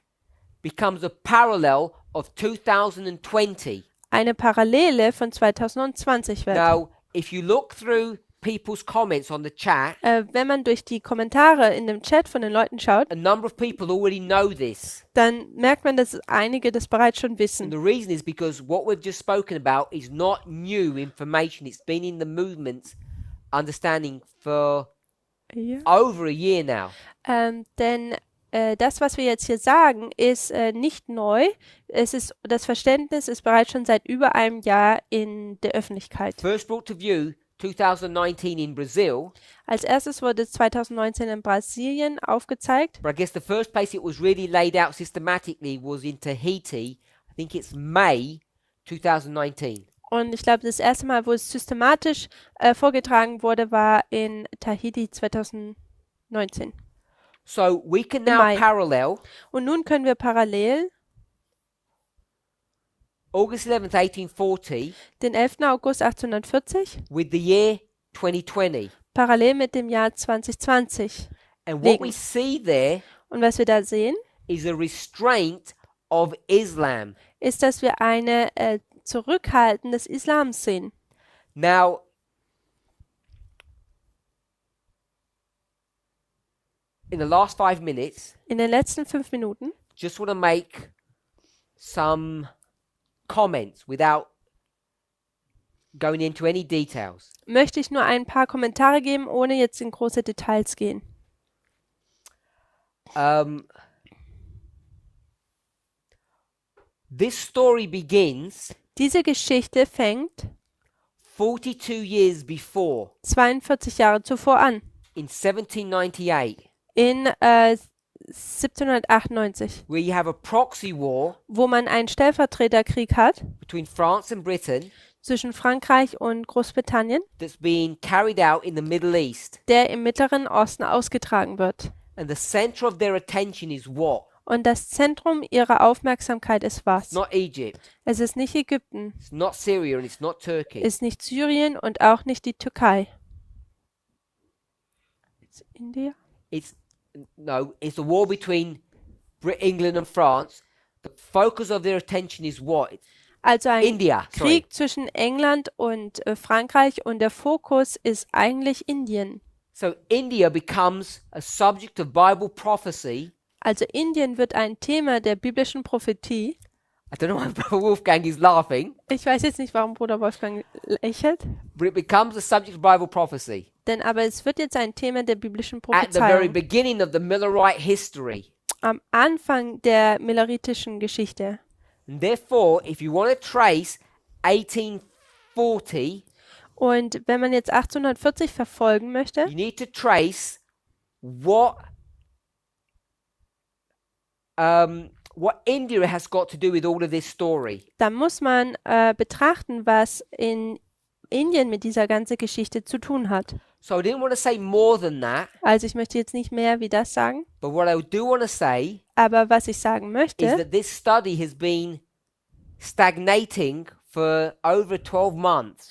A: becomes a parallel of 2020.
B: eine Parallele von 2020 wird.
A: Now, if you look through people's comments on the chat,
B: Wenn man durch die Kommentare in dem Chat von den Leuten schaut,
A: a number of people already know this.
B: dann merkt man, dass einige das bereits schon
A: And
B: wissen.
A: the reason is because what we've just spoken about is not new information. It's been in the movement understanding for
B: Ja.
A: over a year now.
B: Denn das, was wir jetzt hier sagen, ist nicht neu. Das Verständnis ist bereits schon seit über einem Jahr in der Öffentlichkeit.
A: First brought to view 2019 in Brazil,
B: Als erstes wurde es 2019 in Brasilien aufgezeigt.
A: but I guess the first place it was really laid out systematically was in Tahiti. I think it's May 2019.
B: Und ich glaube, das erste Mal, wo es systematisch vorgetragen wurde, war in Tahiti 2019.
A: So we can now
B: Mai.
A: parallel
B: Und nun können wir parallel
A: August 11th, 1840
B: den 11. August 1840
A: with the year 2020.
B: parallel mit dem Jahr 2020.
A: And what
B: Legen.
A: we see there
B: Und was wir da sehen,
A: is a restraint of Islam.
B: ist, dass wir eine Zurückhalten des Islams sehen.
A: Now, in the last 5 minutes,
B: In den letzten 5 Minuten
A: just want to make some comments without going into any details.
B: möchte ich nur ein paar Kommentare geben, ohne jetzt in große Details gehen.
A: This story begins
B: Diese Geschichte fängt
A: 42 years before,
B: 42 Jahre zuvor an,
A: in 1798,
B: in 1798,
A: where you have a proxy war
B: wo man einen Stellvertreterkrieg hat
A: between France and Britain
B: zwischen Frankreich und Großbritannien,
A: that's being carried out in the Middle East.
B: der im Mittleren Osten ausgetragen wird.
A: And the center of their attention is what?
B: Und das Zentrum ihrer Aufmerksamkeit ist was?
A: It's not Egypt,
B: Es ist nicht Ägypten,
A: it's not Syria, and it's not Turkey.
B: ist nicht Syrien und auch nicht die Türkei. It's India?
A: It's the war between England and France. The focus of their attention is what?
B: Also ein
A: India. Sorry.
B: Krieg zwischen England und Frankreich und der Fokus ist eigentlich Indien.
A: So India becomes a subject of Bible prophecy.
B: Also Indien wird ein Thema der biblischen Prophetie.
A: I don't know why Brother Wolfgang is laughing,
B: Ich weiß jetzt nicht, warum Bruder Wolfgang lächelt,
A: but it becomes a subject of Bible prophecy
B: denn aber es wird jetzt ein Thema der biblischen
A: at the very
B: Prophezeiung
A: beginning of the Millerite history.
B: am Anfang der milleritischen Geschichte.
A: And therefore, if you want to trace 1840,
B: Und wenn man jetzt 1840 verfolgen möchte,
A: you need to trace what India has got to do with all of this story.
B: dann muss man betrachten, was in Indien mit dieser ganzen Geschichte zu tun hat.
A: So I didn't want to say more than that,
B: Also ich möchte jetzt nicht mehr wie das sagen,
A: but what I do want to say
B: aber was ich sagen
A: is
B: möchte,
A: that this study has been stagnating for over 12 months.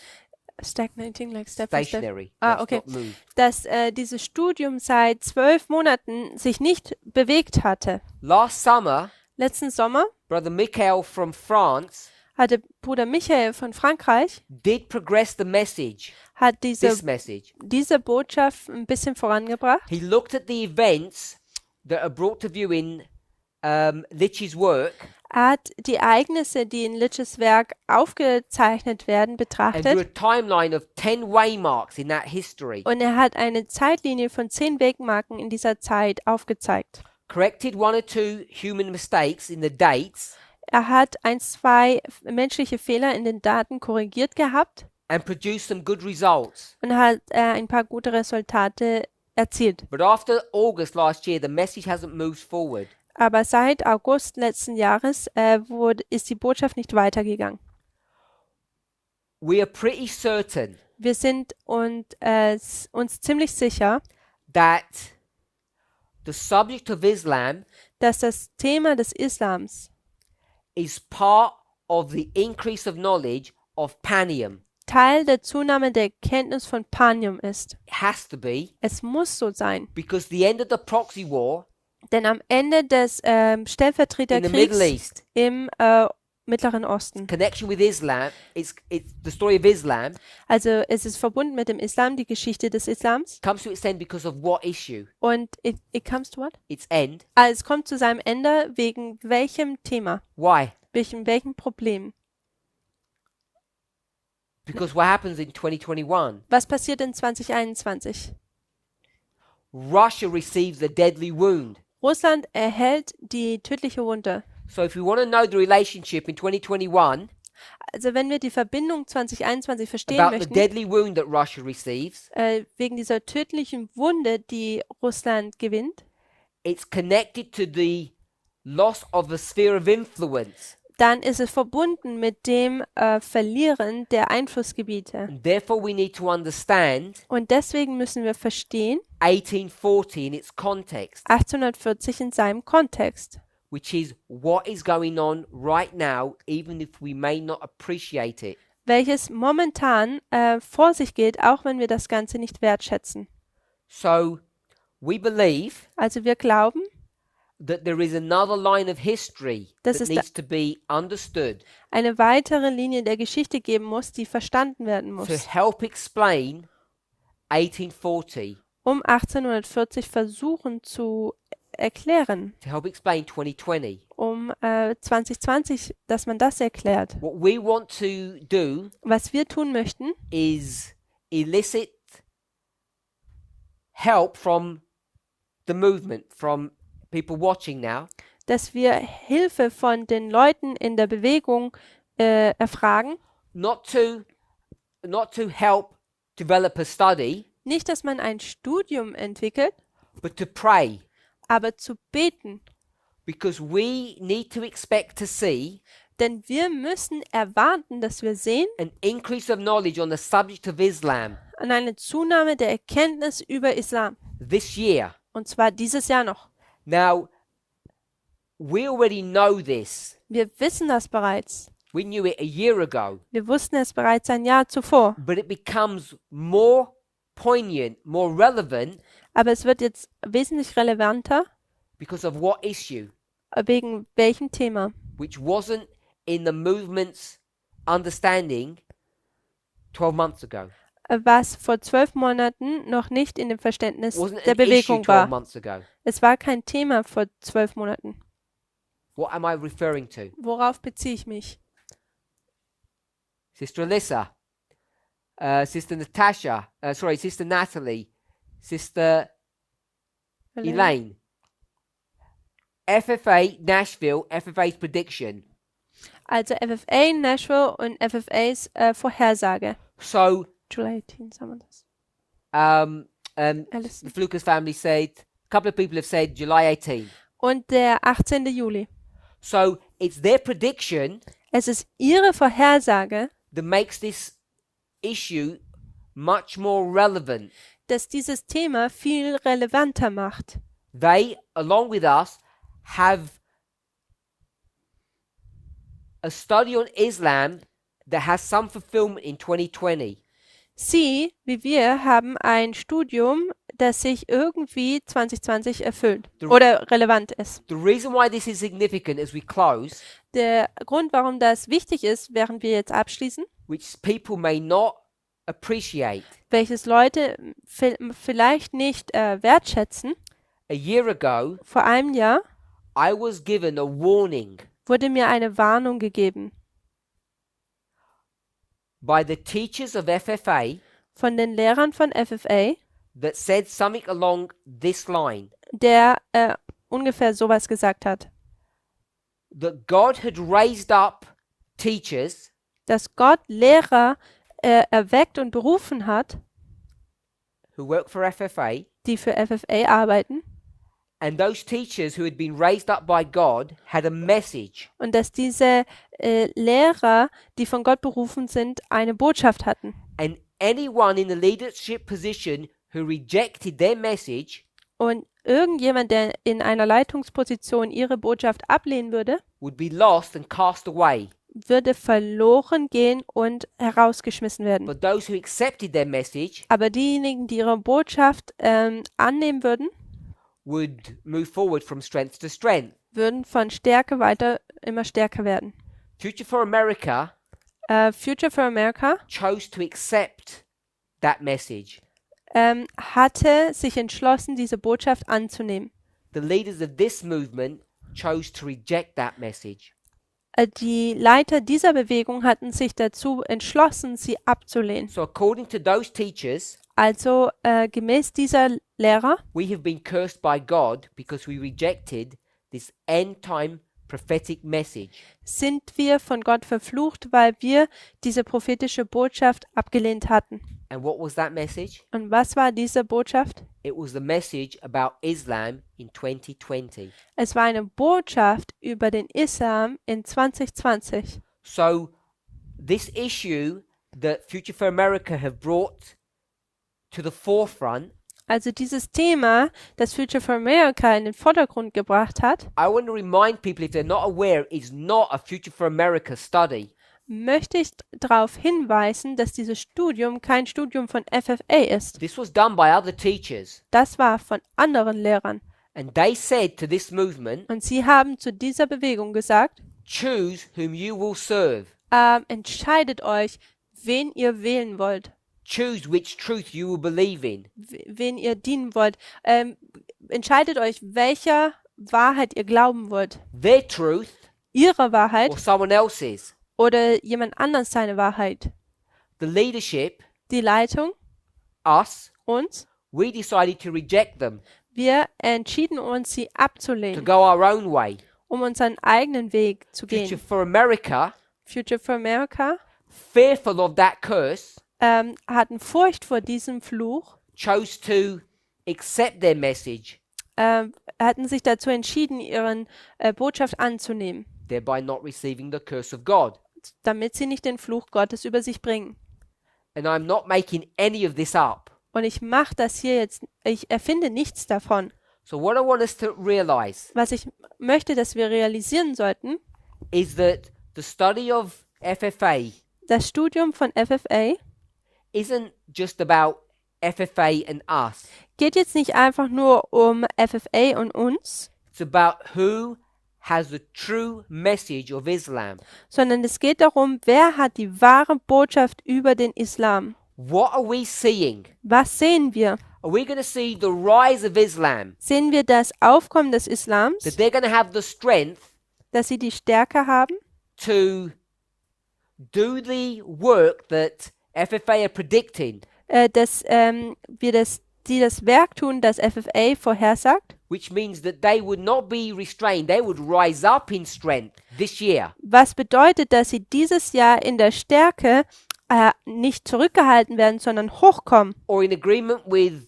B: stagnating, like step by step,
A: Stationary.
B: Ah,
A: That's
B: okay.
A: not moved.
B: dass dieses Studium seit 12 Monaten sich nicht bewegt hatte.
A: Last summer,
B: Letzten Sommer
A: Brother Michael from France
B: hatte Bruder Michael von Frankreich
A: did progress the message,
B: hat
A: this message.
B: diese Botschaft ein bisschen vorangebracht.
A: He looked at the events that are brought to view in Litch's work
B: Er hat die Ereignisse, die in Litches Werk aufgezeichnet werden,
A: and drew a
B: betrachtet
A: timeline of 10 waymarks in that history.
B: und er hat eine Zeitlinie von 10 Wegmarken in dieser Zeit aufgezeigt.
A: Corrected one or two human mistakes in the dates
B: Er hat 1, 2 menschliche Fehler in den Daten korrigiert gehabt
A: and produced some good results.
B: und hat ein paar gute Resultate erzielt.
A: But after August last year, the message hasn't moved forward.
B: Aber seit August letzten Jahres ist die Botschaft nicht weitergegangen.
A: We are pretty certain
B: Wir sind uns ziemlich sicher,
A: that the subject of Islam
B: dass das Thema des Islams
A: is part of the increase of knowledge of Panium.
B: Teil der Zunahme der Kenntnis von Panium ist.
A: It has to be,
B: Es muss so sein,
A: because the end of the proxy war
B: denn am Ende des
A: in the Middle
B: Stellvertreterkriegs
A: East,
B: im Mittleren Osten,
A: connection with Islam, it's the story of Islam,
B: also es ist verbunden mit dem Islam, die Geschichte des Islams,
A: comes to its end because of what issue?
B: und it comes to what?
A: Its end.
B: Es kommt zu seinem Ende wegen welchem Thema,
A: Why?
B: welchem Problem.
A: Because what happens in 2021?
B: Was passiert in 2021?
A: Russia receives a deadly wound.
B: Russland erhält die tödliche Wunde.
A: So if we want to know the relationship in 2021
B: Also wenn wir die Verbindung 2021 verstehen
A: about the
B: möchten,
A: deadly wound that Russia receives,
B: wegen dieser tödlichen Wunde, die Russland gewinnt,
A: it's connected to the loss of a sphere of influence.
B: dann ist es verbunden mit dem Verlieren der Einflussgebiete.
A: And therefore we need to understand
B: Und deswegen müssen wir verstehen,
A: 1840 in its context,
B: 1840 in seinem Kontext,
A: which is what is going on right now, even if we may not appreciate it.
B: welches momentan vor sich geht, auch wenn wir das Ganze nicht wertschätzen.
A: So we believe
B: Also wir glauben,
A: that there is another line of history
B: Das
A: that
B: ist
A: needs to be understood
B: eine weitere Linie der Geschichte geben muss, die verstanden werden
A: to
B: muss,
A: help explain 1840,
B: um 1840 versuchen zu erklären,
A: to help explain 2020.
B: um 2020, dass man das erklärt.
A: What we want to do
B: Was wir tun möchten,
A: is elicit help from the movement, from people watching now,
B: dass wir Hilfe von den Leuten in der Bewegung erfragen.
A: not to help develop a study,
B: Nicht, dass man ein Studium entwickelt,
A: but to pray,
B: aber zu beten.
A: because we need to expect to see
B: Denn wir müssen erwarten, dass wir sehen
A: an increase of knowledge on the subject of Islam
B: an eine Zunahme der Erkenntnis über Islam.
A: this year.
B: Und zwar dieses Jahr noch.
A: Now, we already know this.
B: Wir wissen das bereits.
A: We knew it a year ago,
B: Wir wussten es bereits ein Jahr zuvor.
A: but it becomes more poignant, more relevant
B: Aber es wird jetzt wesentlich relevanter,
A: because of what issue,
B: wegen welchem Thema,
A: which wasn't in the movement's understanding 12 months ago.
B: was vor 12 Monaten noch nicht in dem Verständnis
A: Wasn't
B: der
A: an issue
B: Bewegung
A: 12
B: war.
A: months ago.
B: Es war kein Thema vor 12 Monaten.
A: What am I referring to?
B: Worauf beziehe ich mich?
A: Sister Alyssa, Sister Natasha, Sister Natalie, Sister Elaine. FFA Nashville, FFA's prediction.
B: Also FFA Nashville und FFAs Vorhersage.
A: So,
B: July 18, sagen wir das.
A: the Flukas family said, a couple of people have said July 18.
B: Und der 18. Juli.
A: So, it's their prediction
B: Es ist ihre Vorhersage,
A: that makes this issue much more relevant.
B: dass dieses Thema viel relevanter macht.
A: They, along with us, have a study on Islam that has some fulfillment in 2020.
B: Sie, wie wir, haben ein Studium, das sich irgendwie 2020 erfüllt oder relevant ist.
A: The reason why this is significant as we close,
B: Der Grund, warum das wichtig ist, während wir jetzt abschließen,
A: which people may not appreciate.
B: welches Leute vielleicht nicht wertschätzen,
A: A year ago,
B: vor einem Jahr
A: I was given a warning
B: wurde mir eine Warnung gegeben
A: by the teachers of FFA
B: von den Lehrern von FFA,
A: that said something along this line,
B: der ungefähr sowas gesagt hat,
A: that God had raised up teachers
B: dass Gott Lehrer erweckt und berufen hat,
A: who work for FFA,
B: die für FFA arbeiten,
A: and those teachers who had been raised up by God had a message.
B: und dass diese Lehrer, die von Gott berufen sind, eine Botschaft hatten.
A: And anyone in the leadership position who rejected their message
B: Und irgendjemand, der in einer Leitungsposition ihre Botschaft ablehnen würde,
A: would be lost and cast away.
B: würde verloren gehen und herausgeschmissen werden.
A: But those who accepted their message
B: Aber diejenigen, die ihre Botschaft annehmen würden,
A: would move forward from strength to strength.
B: würden von Stärke weiter immer stärker werden.
A: Future for America
B: Future for America
A: chose to accept that message.
B: hatte sich entschlossen, diese Botschaft anzunehmen.
A: The leaders of this movement chose to reject that message.
B: Die Leiter dieser Bewegung hatten sich dazu entschlossen, sie abzulehnen.
A: So according to those teachers,
B: Also gemäß dieser Lehrer
A: we have been cursed by God because we rejected this end-time prophetic message.
B: sind wir von Gott verflucht, weil wir diese prophetische Botschaft abgelehnt hatten.
A: And what was that message?
B: Und was war diese Botschaft?
A: It was the message about Islam in 2020.
B: Es war eine Botschaft über den Islam in 2020.
A: So this issue that Future for America have brought to the forefront,
B: Also dieses Thema, das Future for America in den Vordergrund gebracht hat,
A: I want to remind people, if they're not aware, is not a Future for America study.
B: möchte ich darauf hinweisen, dass dieses Studium kein Studium von FFA ist.
A: This was done by other teachers,
B: Das war von anderen Lehrern.
A: And they said to this movement,
B: Und sie haben zu dieser Bewegung gesagt,
A: choose whom you will serve.
B: entscheidet euch, wen ihr wählen wollt,
A: Choose which truth you will believe in.
B: wen ihr dienen wollt. Entscheidet euch, welcher Wahrheit ihr glauben wollt.
A: Their truth
B: Ihre Wahrheit
A: or someone else's.
B: oder jemand anders seine Wahrheit.
A: The leadership,
B: Die Leitung,
A: us,
B: uns,
A: we decided to reject them,
B: wir entschieden uns, sie
A: to
B: abzulehnen,
A: go our own way.
B: um unseren eigenen Weg zu
A: Future
B: gehen.
A: for America,
B: Future for America
A: fearful of that curse,
B: hatten Furcht vor diesem Fluch,
A: chose to accept their message,
B: hatten sich dazu entschieden, ihren Botschaft anzunehmen,
A: thereby not receiving the curse of God.
B: damit sie nicht den Fluch Gottes über sich bringen.
A: And I'm not making any of this up.
B: Und ich mache das hier jetzt, ich erfinde nichts davon.
A: So what I want us to realize
B: Was ich möchte, dass wir realisieren sollten,
A: is that the study of FFA
B: das Studium von FFA
A: isn't just about FFA and us.
B: geht jetzt nicht einfach nur um FFA und uns,
A: It's about who has the true message of Islam.
B: sondern es geht darum, wer hat die wahre Botschaft über den Islam.
A: What are we seeing?
B: Was sehen wir?
A: Are we going to see the rise of Islam?
B: Sehen wir das Aufkommen des Islams,
A: That they're going to have the strength
B: dass sie die Stärke haben,
A: to do the work that FFA are predicting,
B: dass die das Werk tun, das FFA vorhersagt,
A: which means that they would not be restrained. They would rise up in strength this year.
B: was bedeutet, dass sie dieses Jahr in der Stärke nicht zurückgehalten werden, sondern hochkommen.
A: Or in agreement with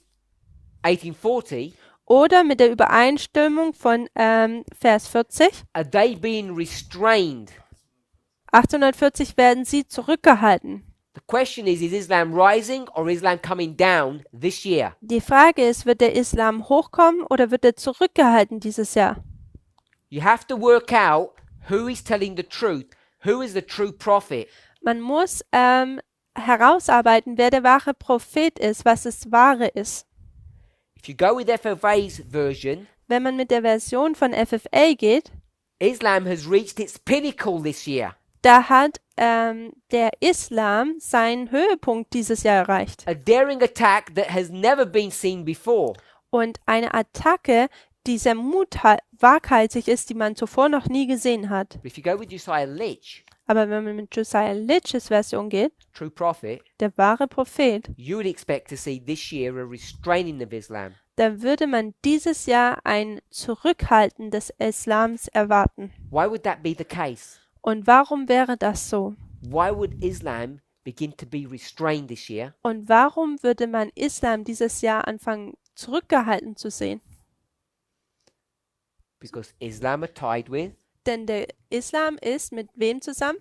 A: 1840,
B: Oder mit der Übereinstimmung von Vers 40,
A: are they being restrained?
B: 1840 werden sie zurückgehalten.
A: The question is Islam rising or Islam coming down this year?
B: Die Frage ist, wird der Islam hochkommen oder wird er zurückgehalten dieses Jahr?
A: You have to work out who is telling the truth, who is the true prophet.
B: Man muss herausarbeiten, wer der wahre Prophet ist, was das Wahre ist.
A: If you go with FFA's version,
B: Wenn man mit der Version von FFA geht,
A: Islam has reached its pinnacle this year.
B: da hat der Islam seinen Höhepunkt dieses Jahr erreicht.
A: A daring attack that has never been seen before.
B: Und eine Attacke, die sehr waghalsig ist, die man zuvor noch nie gesehen hat.
A: If you go with Josiah Litch,
B: Aber wenn man mit Josiah Litches Version geht,
A: true prophet,
B: der wahre Prophet,
A: you would expect to see this year a restraining of Islam.
B: da würde man dieses Jahr ein Zurückhalten des Islams erwarten.
A: Why would that be the case?
B: Und warum wäre das so?
A: Why would Islam begin to be restrained this year?
B: Und warum würde man Islam dieses Jahr anfangen, zurückgehalten zu sehen?
A: Because Islam are tied with
B: Denn der Islam ist mit wem zusammen?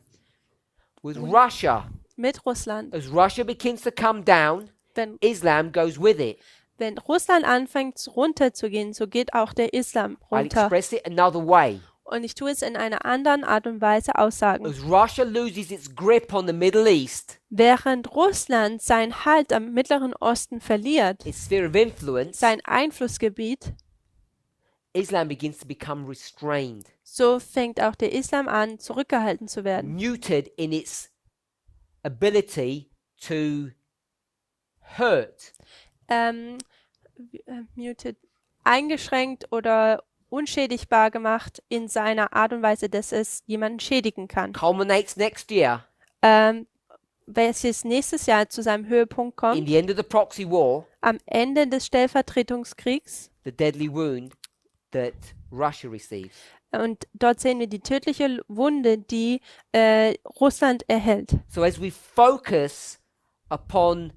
A: Russia.
B: Mit Russland.
A: As Russia begins to come down,
B: Wenn,
A: Islam goes with it.
B: wenn Russland anfängt runterzugehen, so geht auch der Islam
A: I'll
B: runter.
A: express it another way.
B: Und ich tue es in einer anderen Art und Weise aussagen.
A: As Russia loses its grip on the Middle East,
B: Während Russland seinen Halt am Mittleren Osten verliert,
A: its sphere of influence,
B: sein Einflussgebiet,
A: Islam begins to become restrained,
B: so fängt auch der Islam an, zurückgehalten zu werden.
A: muted in its ability to hurt.
B: Muted, eingeschränkt oder unschädigbar gemacht in seiner Art und Weise, dass es jemanden schädigen kann.
A: Culminates next year
B: Welches nächstes Jahr zu seinem Höhepunkt
A: in
B: kommt,
A: the end of the proxy war,
B: am Ende des Stellvertretungskriegs.
A: the deadly wound that Russia receives.
B: Und dort sehen wir die tödliche Wunde, die Russland erhält.
A: So as we focus upon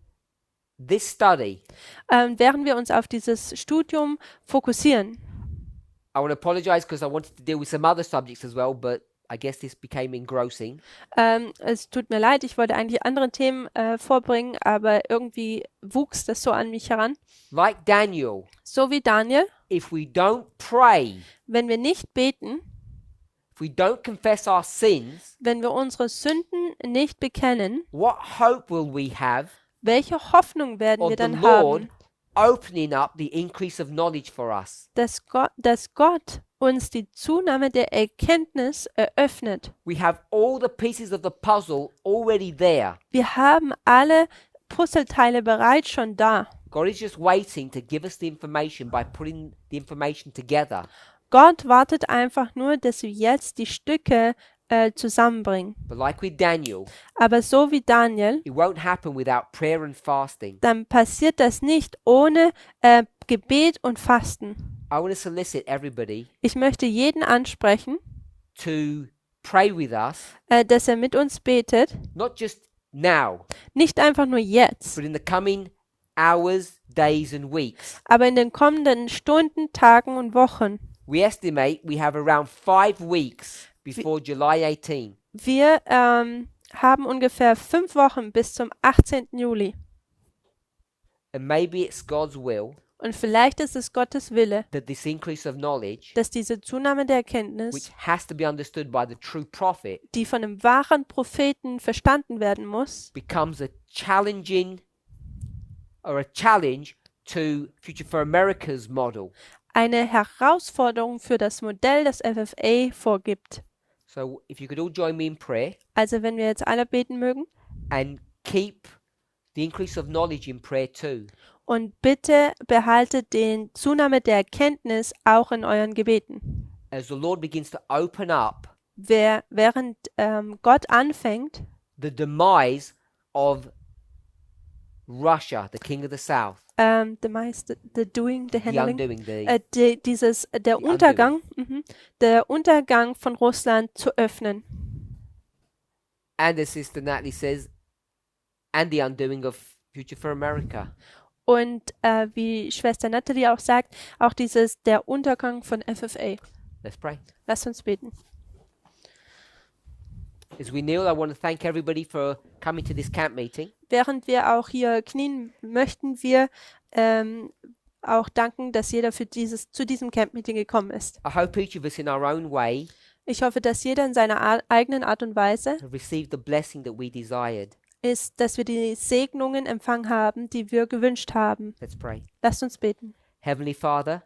A: this study,
B: Während wir uns auf dieses Studium fokussieren,
A: I want to apologize because I wanted to deal with some other subjects as well, but I guess this became engrossing.
B: es tut mir leid, ich wollte eigentlich andere Themen vorbringen, aber irgendwie wuchs das so an mich heran.
A: Like Daniel,
B: So wie Daniel,
A: if we don't pray,
B: wenn wir nicht beten,
A: if we don't confess our sins,
B: wenn wir unsere Sünden nicht bekennen,
A: what hope will we have
B: welche Hoffnung werden
A: of
B: wir
A: the
B: dann
A: Lord
B: haben,
A: opening up the increase of knowledge for us.
B: dass Gott uns die Zunahme der Erkenntnis eröffnet.
A: We have all the pieces of the puzzle already there.
B: Wir haben alle Puzzleteile bereits schon da.
A: God is just waiting to give us the information by putting the information together.
B: Gott wartet einfach nur, dass wir jetzt die Stücke zusammenbringen.
A: But like with Daniel,
B: Aber so wie Daniel,
A: it won't happen without prayer and fasting.
B: dann passiert das nicht ohne Gebet und Fasten.
A: I want to solicit everybody
B: Ich möchte jeden ansprechen,
A: to pray with us,
B: dass er mit uns betet,
A: not just now,
B: nicht einfach nur jetzt,
A: but in the coming hours, days, and weeks.
B: aber in den kommenden Stunden, Tagen und Wochen.
A: We estimate we have around 5 weeks before July 18.
B: Wir haben ungefähr 5 Wochen bis zum 18. Juli.
A: And maybe it's God's will
B: Und vielleicht ist es Gottes Wille,
A: that this increase of knowledge,
B: dass diese Zunahme der
A: which
B: Erkenntnis,
A: has to be understood by the true prophet,
B: die von einem wahren Propheten verstanden werden muss,
A: becomes a challenging or a challenge to Future for America's model.
B: eine Herausforderung für das Modell, das FFA vorgibt.
A: So if you could all join me in prayer
B: Also wenn wir jetzt alle beten mögen
A: and keep the increase of knowledge in prayer too.
B: und bitte behaltet den Zunahme der Erkenntnis auch in euren Gebeten.
A: As the Lord begins to open up
B: Während Gott anfängt,
A: the demise of Russia, the king of the south,
B: the doing, the
A: the
B: handling,
A: undoing,
B: der Untergang von Russland zu öffnen.
A: and as Sister Natalie says, and the undoing of Future for America.
B: Und wie Schwester Natalie auch sagt, auch der Untergang von FFA.
A: Let's pray.
B: Lasst uns beten.
A: As we kneel, I want to thank everybody for coming to this camp meeting.
B: Während wir auch hier knien, möchten wir auch danken, dass jeder zu diesem Camp-Meeting gekommen ist.
A: I hope each of us in our own way
B: Ich hoffe, dass jeder in seiner eigenen Art und Weise
A: have received the blessing that we desired.
B: ist, dass wir die Segnungen empfangen haben, die wir gewünscht haben.
A: Let's pray.
B: Lasst uns beten.
A: Heavenly Father,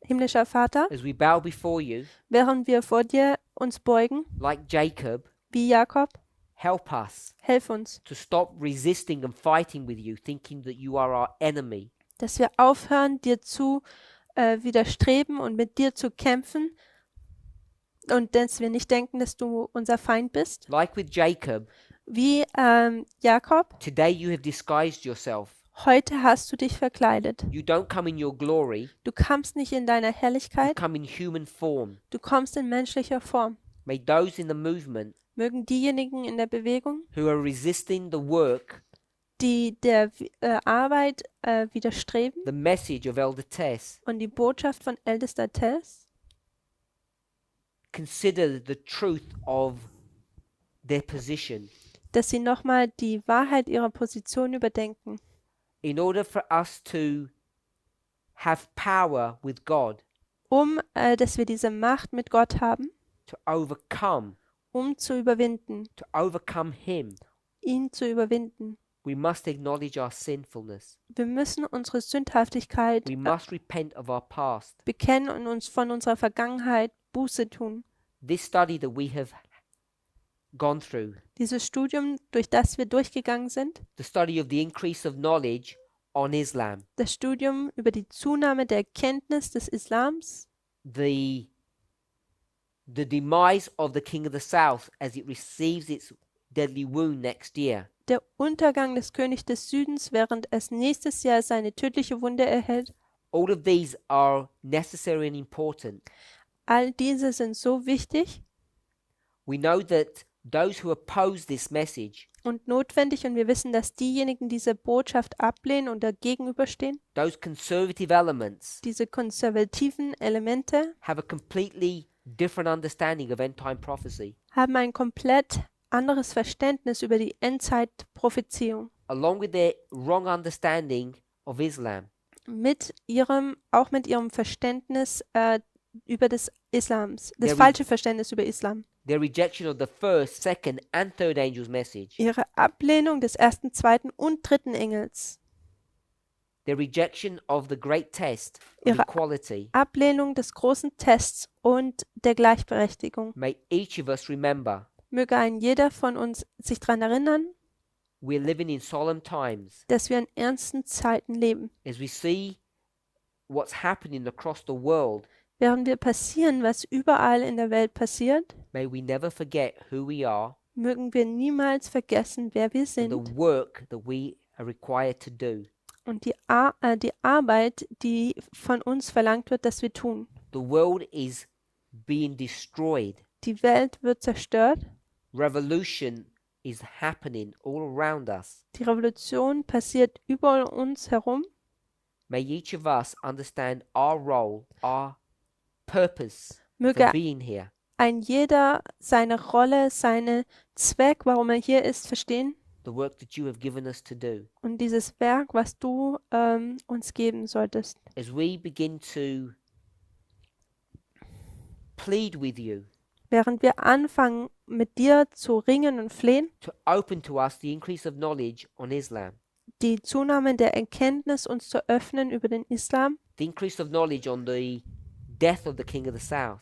B: Himmlischer Vater,
A: as we bow before you,
B: während wir vor dir uns beugen,
A: like Jacob,
B: wie Jakob,
A: help us
B: helf uns,
A: to stop resisting and fighting with you, thinking that you are our enemy.
B: dass wir aufhören, dir zu widerstreben und mit dir zu kämpfen und dass wir nicht denken, dass du unser Feind bist.
A: Like with Jacob,
B: Wie Jakob,
A: today you have disguised yourself.
B: heute hast du dich verkleidet.
A: You don't come in your glory,
B: Du kommst nicht in deiner
A: you
B: Herrlichkeit,
A: come in human form.
B: du kommst in menschlicher Form.
A: May those in the movement
B: Mögen diejenigen in der Bewegung,
A: who are resisting the work,
B: die der Arbeit widerstreben
A: the message of Elder Tess,
B: und die Botschaft von Ältester Tess,
A: consider the truth of their position
B: dass sie nochmal die Wahrheit ihrer Position überdenken,
A: in order for us to have power with God
B: dass wir diese Macht mit Gott haben,
A: to overcome
B: zu überwinden,
A: Him.
B: ihn zu überwinden.
A: We must acknowledge our sinfulness.
B: Wir müssen unsere Sündhaftigkeit
A: We must repent of our past.
B: bekennen und uns von unserer Vergangenheit Buße tun.
A: This study that we have gone through,
B: Dieses Studium, durch das wir durchgegangen sind,
A: the study of the increase of knowledge on Islam,
B: das Studium über die Zunahme der Erkenntnis des Islams,
A: the demise of the king of the south as it receives its deadly wound next year,
B: der Untergang des Königs des Südens, während es nächstes Jahr seine tödliche Wunde erhält,
A: all of these are necessary and important.
B: all diese sind so wichtig
A: We know that those who oppose this message,
B: und notwendig und wir wissen, dass diejenigen diese Botschaft ablehnen und dagegenüberstehen,
A: those conservative elements,
B: diese konservativen Elemente,
A: have a completely different understanding of end-time prophecy.
B: haben ein komplett anderes Verständnis über die Endzeitprophezeiung.
A: Along with their wrong understanding of Islam,
B: Auch mit ihrem Verständnis über des Islams, das
A: Ja,
B: falsche Verständnis über Islam.
A: their rejection of the first, second, and third angel's message,
B: Ihre Ablehnung des ersten, zweiten und dritten Engels.
A: their rejection of the great test of
B: ihre
A: equality,
B: Ablehnung des großen Tests und der Gleichberechtigung.
A: may each of us remember
B: Möge ein jeder von uns sich daran erinnern,
A: we're living in solemn times
B: dass wir in ernsten Zeiten leben.
A: as we see what's happening across the world.
B: Während wir passieren, was überall in der Welt passiert,
A: May we never forget who we are
B: mögen wir niemals vergessen, wer wir
A: and the
B: sind
A: work that we are required to do.
B: und die Arbeit, die von uns verlangt wird, dass wir tun.
A: The world is being destroyed.
B: Die Welt wird zerstört.
A: Revolution is happening all around us.
B: Die Revolution passiert überall um uns herum.
A: May each of us understand our role, our purpose
B: Möge
A: for being here.
B: ein jeder seine Rolle, seinen Zweck, warum er hier ist, verstehen.
A: The work that you have given us to do.
B: Und dieses Werk, was du uns geben solltest.
A: As we begin to plead with you
B: Während wir anfangen, mit dir zu ringen und flehen,
A: to open to us the increase of knowledge on Islam,
B: die Zunahme der Erkenntnis uns zu öffnen über den Islam
A: the increase of knowledge on the death of the King of the South.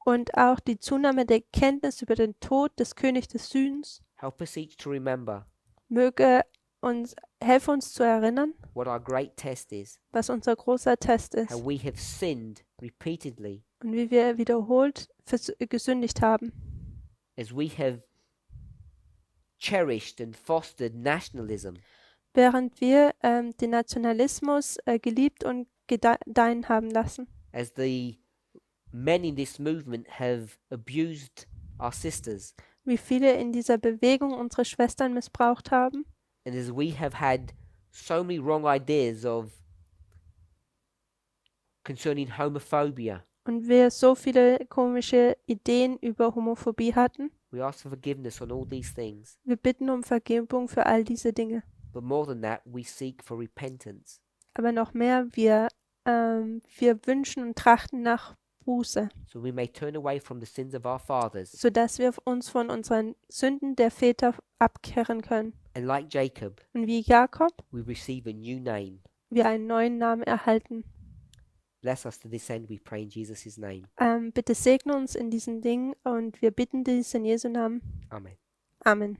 B: und auch die Zunahme der Erkenntnis über den Tod des Königs des Südens,
A: Help us each to remember
B: helfe uns zu erinnern,
A: what our great test is,
B: was unser großer Test ist
A: how we have sinned repeatedly,
B: und wie wir wiederholt gesündigt haben,
A: as we have cherished and fostered nationalism,
B: während wir den Nationalismus geliebt und gedeihen haben lassen,
A: as the men in this movement have abused our sisters,
B: wie viele in dieser Bewegung unsere Schwestern missbraucht haben
A: and as we have had so many wrong ideas of concerning homophobia.
B: und wir so viele komische Ideen über Homophobie hatten.
A: We ask for forgiveness on all these things,
B: Wir bitten um Vergebung für all diese Dinge.
A: but more than that, we seek for repentance,
B: Aber noch mehr, wir wünschen und trachten nach Buße,
A: so we may turn away from the sins of our fathers,
B: sodass wir uns von unseren Sünden der Väter abkehren können.
A: and like Jacob,
B: Und wie Jakob,
A: we receive a new name.
B: wir einen neuen Namen erhalten.
A: Bless us to this end, we pray in Jesus' name.
B: Bitte segne uns in diesen Dingen und wir bitten dies in Jesu Namen.
A: Amen.
B: Amen.